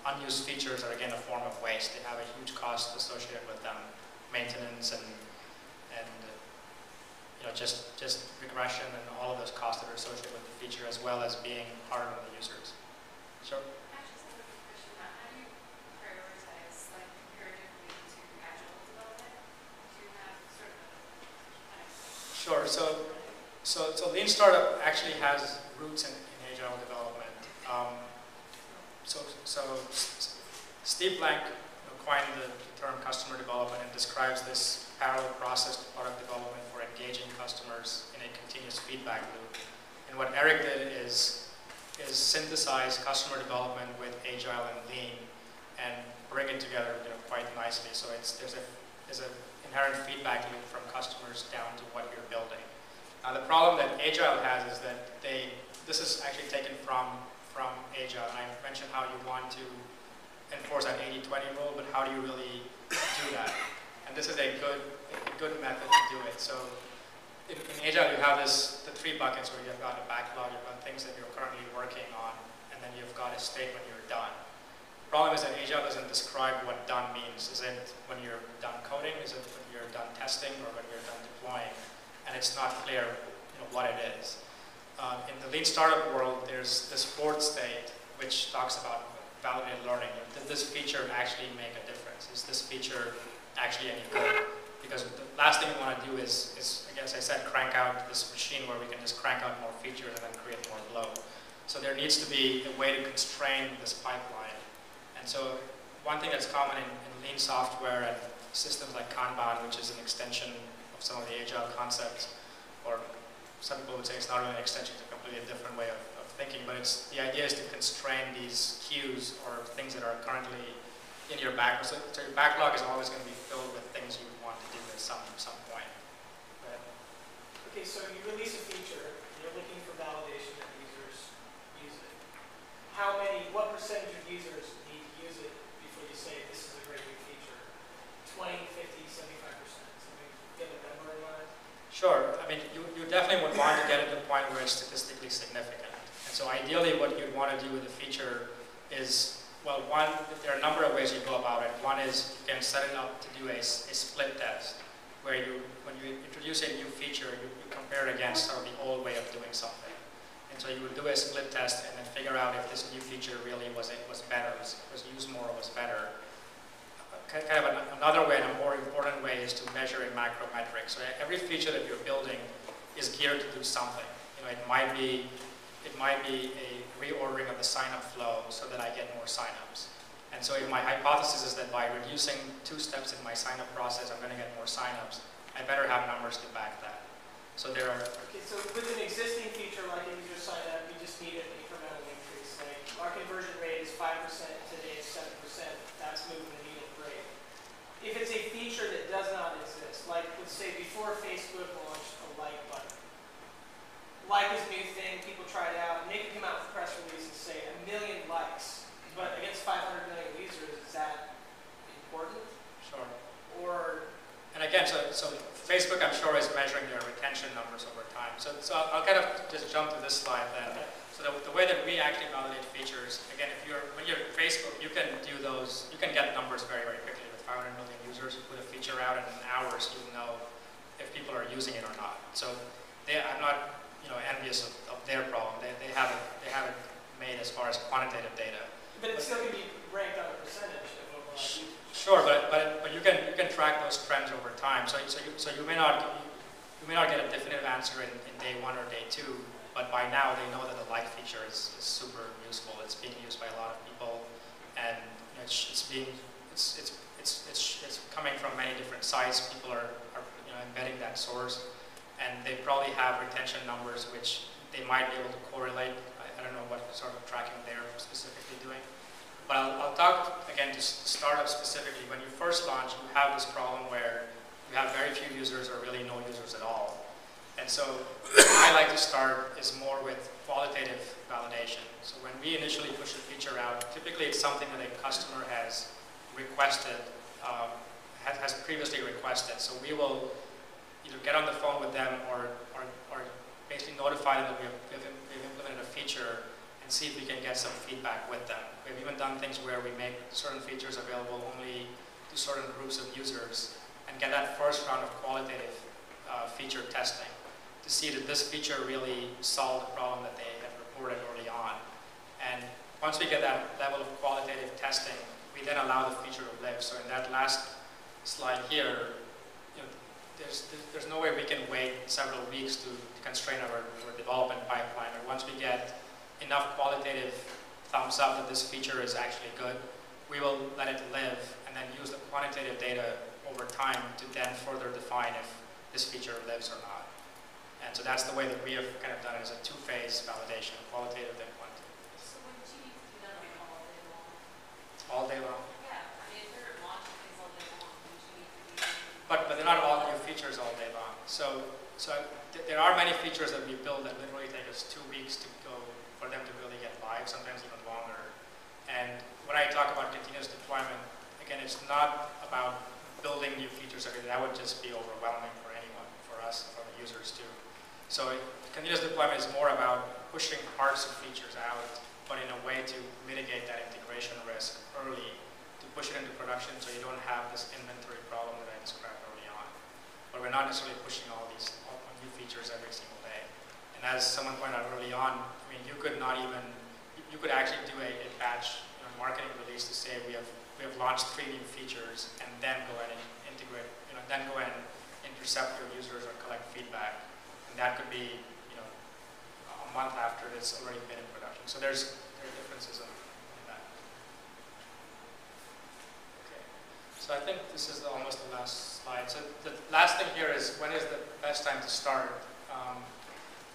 Unused features are again a form of waste. They have a huge cost associated with them, maintenance and just regression and all of those costs that are associated with the feature, as well as being hard on the users. Sure. I just have a quick question about how do you prioritize, like, comparatively to agile development? Do you have sort of Sure. So Lean Startup actually has roots in agile development. So Steve Blank coined the term customer development and describes this parallel process to product development for engaging customers in a continuous feedback loop. And what Eric did is synthesize customer development with Agile and Lean and bring it together quite nicely. So there's an inherent feedback loop from customers down to what you're building. Now the problem that Agile has is that this is actually taken from Agile, and I mentioned how you want to enforce that 80-20 rule, but how do you really do that? And this is a good method to do it. So in Agile, you have the three buckets where you've got a backlog, you've got things that you're currently working on, and then you've got a state when you're done. The problem is that Agile doesn't describe what done means. Is it when you're done coding? Is it when you're done testing, or when you're done deploying? And it's not clear what it is. In the lean startup world, there's this fourth state which talks about validated learning. Did this feature actually make a difference? Is this feature actually any good? Because the last thing we want to do is, as I said, crank out this machine where we can just crank out more features and then create more load. So there needs to be a way to constrain this pipeline. And so one thing that's common in lean software and systems like Kanban, which is an extension of some of the Agile concepts, or some people would say it's not really an extension, it's a completely different way of thinking, but the idea is to constrain these queues or things that are currently in your backlog. So your backlog is always going to be filled with things you want to do at some point. Okay, so you release a feature, you're looking for validation that users use it. What percentage of users need to use it before you say this is a great new feature? 20, 50, 75%? Something, get a number in mind? Sure. I mean, you definitely would want to get it to the point where it's statistically significant. And so ideally what you'd want to do with a feature is, well, one, there are a number of ways you go about it. One is you can set it up to do a split test, where when you introduce a new feature, you compare it against sort of the old way of doing something. And so you would do a split test and then figure out if this new feature really was better, was used more, or was better. Kind of another way, and a more important way, is to measure in macro metrics. So every feature that you're building is geared to do something. It might be a reordering of the sign-up flow so that I get more sign-ups. And so if my hypothesis is that by reducing 2 steps in my sign-up process, I'm going to get more sign-ups, I better have numbers to back that. So there are... Okay, so with an existing feature like a user sign-up, you just need an incremental increase. Like our conversion rate is 5%, today it's 7%, that's moving the needle great. If it's a feature that does not exist, like let's say before Facebook launched a like button. Like is a new thing, people try it out, and they can come out with a press release and say 1 million likes, but against 500 million users, is that important? Sure. Or... And again, so Facebook, I'm sure, is measuring their retention numbers over time. So I'll kind of just jump to this slide then. Okay. So the way that we actually validate features, again, when you're Facebook, you can do those, you can get numbers very, very quickly. With 500 million users, you put a feature out, and in hours you'll know if people are using it or not. So I'm not envious of their problem. They have it made as far as quantitative data. But it still can be ranked on a percentage of overall users. Sure, but you can track those trends over time. So you may not get a definitive answer in day 1 or day 2, but by now they know that the like feature is super useful. It's being used by a lot of people, and it's coming from many different sites. People are embedding that source, and they probably have retention numbers which they might be able to correlate. I don't know what sort of tracking they're specifically doing. But I'll talk again to startups specifically. When you first launch, you have this problem where you have very few users or really no users at all. And so I like to start is more with qualitative validation. So when we initially push a feature out, typically it's something that a customer has requested, has previously requested. So we will either get on the phone with them or basically notify them that we've implemented a feature and see if we can get some feedback with them. We've even done things where we make certain features available only to certain groups of users and get that first round of qualitative feature testing to see that this feature really solved the problem that they had reported early on. And once we get that level of qualitative testing, we then allow the feature to live. So in that last slide here, there's no way we can wait several weeks to constrain our development pipeline. Or once we get enough qualitative thumbs up that this feature is actually good, we will let it live and then use the quantitative data over time to then further define if this feature lives or not. And so that's the way that we have kind of done it as a two-phase validation, qualitative then quantitative. So would you need to do that like all day long? All day long? Yeah, I mean, if you're launching things all day long, would you need to be... But they're not all new features all day long. So there are many features that we build that literally take us 2 weeks to go for them to really get live, sometimes even longer. And when I talk about continuous deployment, again, it's not about building new features every day. That would just be overwhelming for anyone, for us, for the users too. So continuous deployment is more about pushing parts of features out, but in a way to mitigate that integration risk early, to push it into production so you don't have this inventory problem that I described early on. But we're not necessarily pushing all these new features every single day. And as someone pointed out early on, I mean, you could not even, you could actually do a batch marketing release to say we have launched 3 new features and then go ahead and integrate, then go ahead and intercept your users or collect feedback. And that could be, a month after it's already been in production. So there are differences in that. Okay. So I think this is almost the last slide. So the last thing here is when is the best time to start?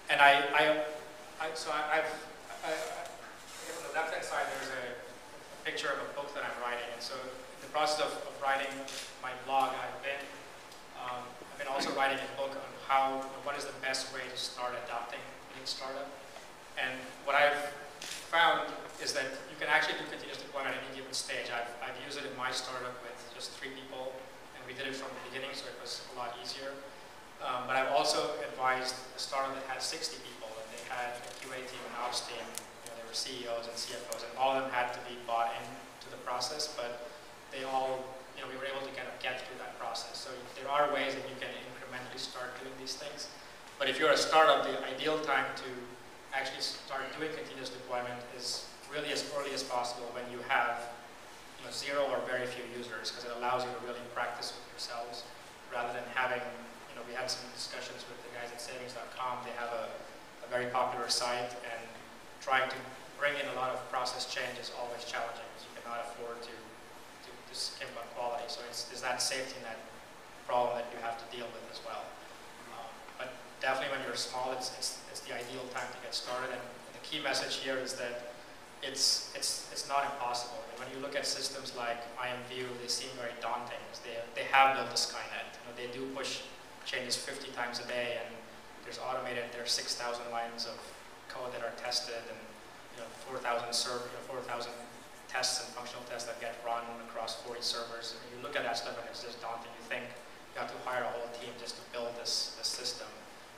And on the left-hand side, there's a picture of a book that I'm writing. And so in the process of writing my blog, I've been also writing a book on what is the best way to start adopting Lean Startup. And what I've found is that you can actually do continuous deployment at any given stage. I've used it in my startup with just 3 people, and we did it from the beginning, so it was a lot easier. But I've also advised a startup that had 60 people, and they had a QA team and ops team. They were CEOs and CFOs, and all of them had to be bought into the process, but they all, we were able to kind of get through that process. So there are ways that you can incrementally start doing these things. But if you're a startup, the ideal time to actually start doing continuous deployment is really as early as possible when you have 0 or very few users, because it allows you to really practice with yourselves rather than having, we had some discussions with the guys at savings.com. They have a very popular site, and trying to bring in a lot of process change is always challenging because you cannot afford to skimp on quality. So there's that safety net problem that you have to deal with as well. But definitely when you're small, it's the ideal time to get started. And the key message here is that it's not impossible. And when you look at systems like IMView, they seem very daunting. They have built a Skynet. They do push changes 50 times a day, and there's 6,000 lines of code that are tested, and 4,000 tests and functional tests that get run across 40 servers. And you look at that stuff and it's just daunting. You think you have to hire a whole team just to build this system.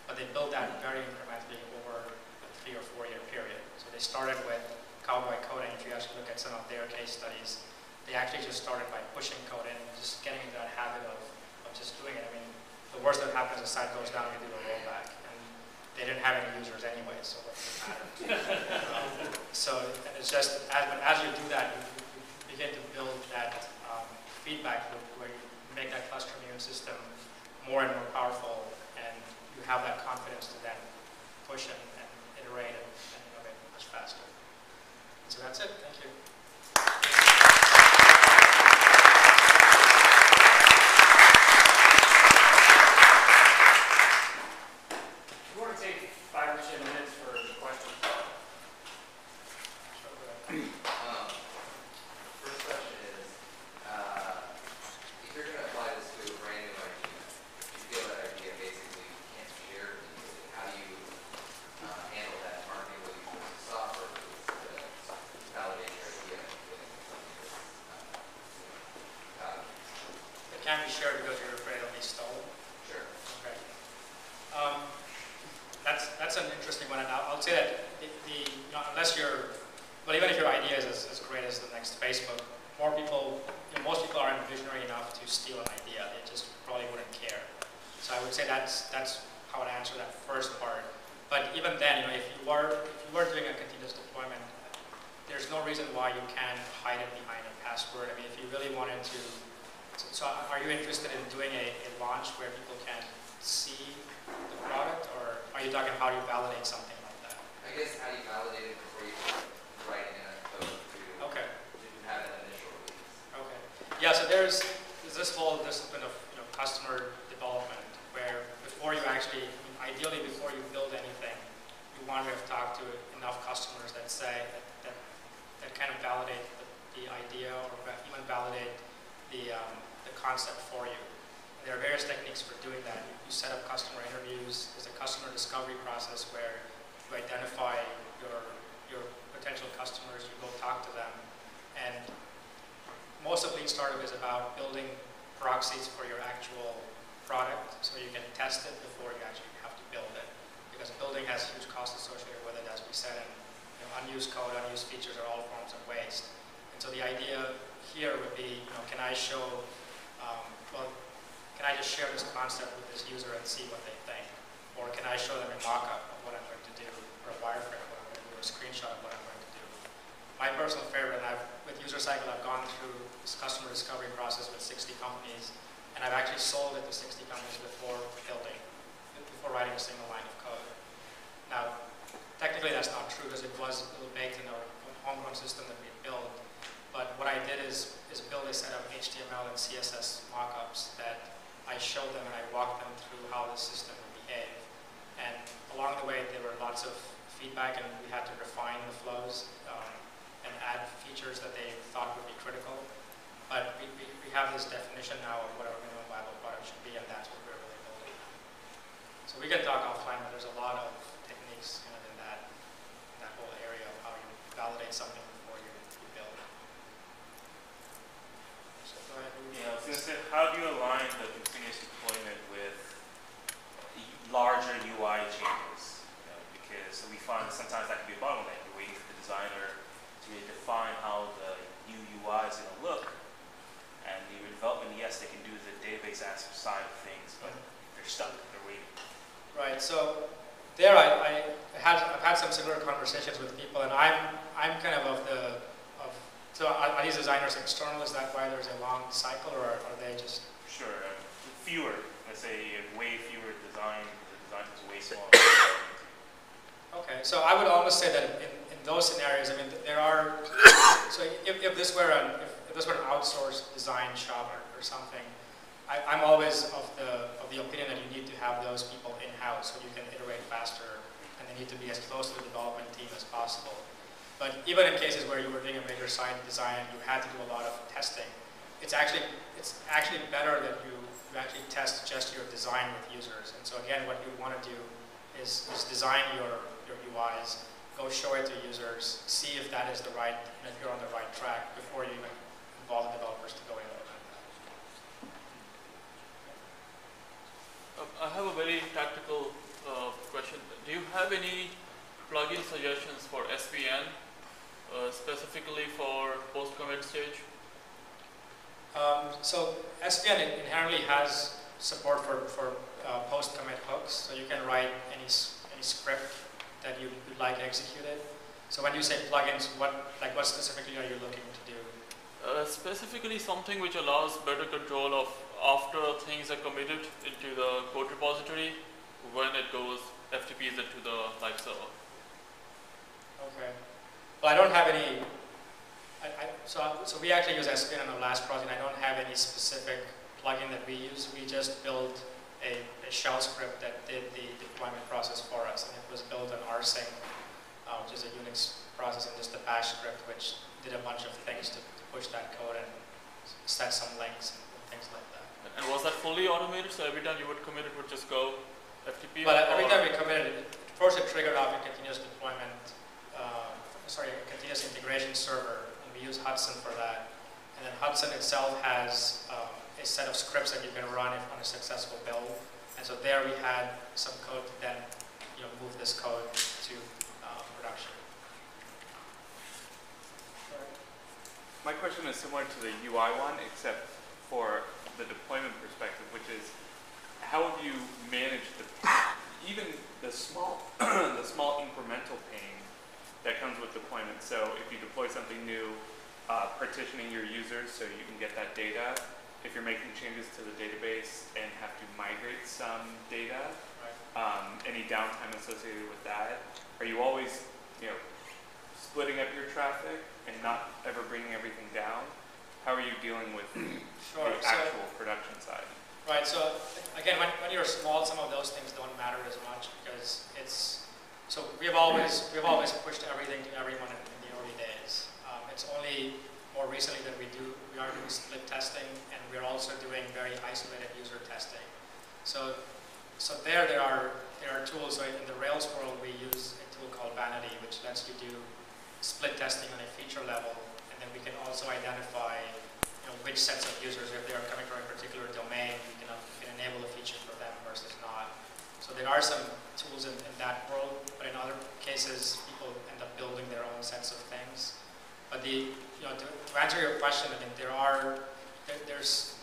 But they built that very incrementally over a 3 or 4 year period. So they started with Cowboy Coding. If you actually look at some of their case studies, they actually just started by pushing code in, just getting into that habit of just doing it. I mean, the worst that happens is the site goes down, you do a rollback. And they didn't have any users anyway, so what does it matter? And it's just, as you do that, you begin to build that feedback loop where you make that cluster immune system more and more powerful, and you have that confidence to then push and iterate and innovate much faster. So that's it. Thank you. We want to take 5 or 10 minutes for questions. First question is, if you're going to apply this to a brand new idea, you feel that idea basically can't be shared easily, how do you handle that marketing? Will you use software to validate your idea and getting something that's valuable? It can't be shared because you're afraid it'll be stolen. Sure. Okay. That's an interesting one, and I'll say that unless even if your idea is as great as the next Facebook, most people aren't visionary enough to steal an idea. They just probably wouldn't care. So I would say that's how I'd answer that first part. But even then, if you were doing a continuous deployment, there's no reason why you can't hide it behind a password. I mean, if you really wanted to. So are you interested in doing a launch where people can see the product, or are you talking how do you validate something like that? I guess how do you validate it before you write in a Yeah, so there's this whole discipline of customer development where before you actually, ideally before you build anything, you want to have talked to enough customers that say that kind of validate the idea or even validate the concept for you. And there are various techniques for doing that. You set up customer interviews. There's a customer discovery process where you identify your potential customers, you go talk to them, and most of Lean Startup is about building proxies for your actual product so you can test it before you actually have to build it. Because building has huge costs associated with it, as we said, and unused code, unused features are all forms of waste. And so the idea here would be, can I show, can I just share this concept with this user and see what they think? Or can I show them a mock-up of what I'm going to do, or a wireframe of what I'm going to do, or a screenshot of what I'm going to do? My personal favorite, and with UserCycle, I've gone through this customer discovery process with 60 companies, and I've actually sold it to 60 companies before writing a single line of code. Now, technically that's not true because it was baked in our homegrown system that we built. But what I did is build a set of HTML and CSS mockups that I showed them and I walked them through how the system would behave. And along the way, there were lots of feedback, and we had to refine the flows and add features that they thought would be critical. But we have this definition now of what our minimum viable product should be, and that's what we're really building. So we can talk offline, but there's a lot of techniques kind of in that whole area of how you validate something before you build it. So go ahead. Yeah, I was going to say, how do you align the continuous deployment with larger UI changes? Because we find sometimes that can be a bottleneck. You're waiting for the designer to really define how the new UI is going to look. And your development, yes, they can do the database aspect side of things, but they're stuck. They're waiting. Right. So there, I've had some similar conversations with people, and I'm kind of so are these designers external? Is that why there's a long cycle, or are they just? Sure. Fewer. Let's say way fewer design. The design is way smaller. Okay. So I would almost say that in those scenarios, I mean, there are. So if this were an outsourced design shop or something, I'm always of the opinion that you need to have those people in-house so you can iterate faster, and they need to be as close to the development team as possible. But even in cases where you were doing a major site design, you had to do a lot of testing. It's actually better that you actually test just your design with users. And so again, what you want to do is design your UIs, go show it to users, see if that is the right, if you're on the right track before you even involve the developers to go in. I have a very tactical question. Do you have any plugin suggestions for SVN, specifically for post-commit stage? So SVN inherently has support for post-commit hooks, so you can write any script that you'd like executed. So when you say plugins, what specifically are you looking to do? Specifically something which allows better control of after things are committed into the code repository, when it goes FTPs into the live server. Okay. Well, I don't have any. So we actually use SVN on our last project. I don't have any specific plugin that we use. We just built a shell script that did the deployment process for us, and it was built on rsync, which is a Unix process, and just a bash script which did a bunch of things to push that code and set some links and things like that. And was that fully automated? So every time you would commit, it would just go FTP? Well, every time we committed, first it triggered off a continuous deployment, continuous integration server, and we use Hudson for that. And then Hudson itself has a set of scripts that you can run on a successful build. And so there we had some code to then move this code to production. My question is similar to the UI one, except for the deployment perspective, which is how have you managed even the small incremental pain that comes with deployment? So if you deploy something new, partitioning your users so you can get that data. If you're making changes to the database and have to migrate some data, any downtime associated with that. Are you always, splitting up your traffic and not ever bringing everything down? how are you dealing with Sure. the actual production side? Right, so again, when you're small, some of those things don't matter as much because so we've always pushed everything to everyone in the early days. It's only more recently that we are doing split testing, and we're also doing very isolated user testing. So there are tools. So in the Rails world, we use a tool called Vanity, which lets you do split testing on a feature level, and then we can also identify which sets of users, if they are coming from a particular domain, you can enable a feature for them versus not. So there are some tools in that world, but in other cases, people end up building their own sets of things. But to answer your question, I mean, there's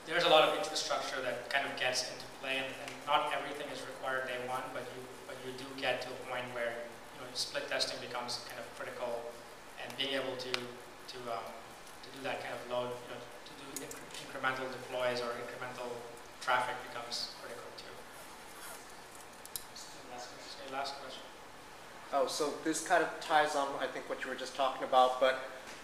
a lot of infrastructure that kind of gets into play, and not everything is required day one, but you do get to a point where split testing becomes kind of critical, and being able to do that kind of load, to do incremental deploys or incremental traffic becomes critical too. So last question. Oh, so this kind of ties on, I think, what you were just talking about, but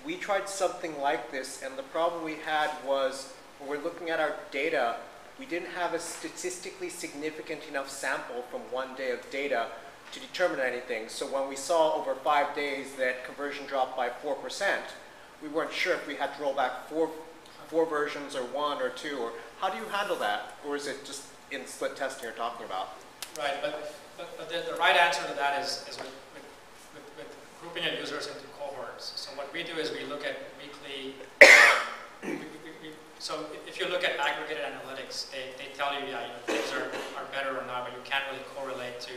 we tried something like this, and the problem we had was when we're looking at our data, we didn't have a statistically significant enough sample from one day of data to determine anything. So when we saw over 5 days that conversion dropped by 4%, we weren't sure if we had to roll back four versions or 1 or 2, or how do you handle that? Or is it just in split testing you're talking about? Right, but the right answer to that is with grouping your users into cohorts. So what we do is we look at weekly, so if you look at aggregated analytics, they tell you, things are better or not, but you can't really correlate to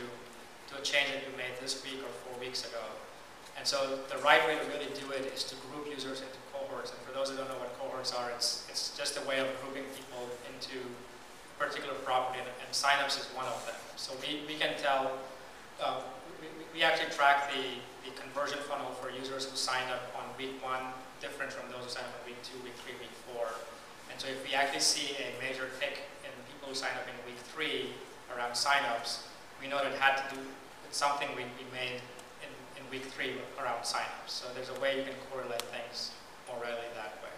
a change that you made this week or 4 weeks ago. And so the right way to really do it is to group users into cohorts. And for those who don't know what cohorts are, it's just a way of grouping people into a particular property, and signups is one of them. So we can tell, we actually track the conversion funnel for users who signed up on week 1, different from those who signed up on week 2, week 3, week 4. And so if we actually see a major tick in people who signed up in week 3 around signups, we know that it had to do with something we made in week 3 around signups. So there's a way you can correlate things more readily that way.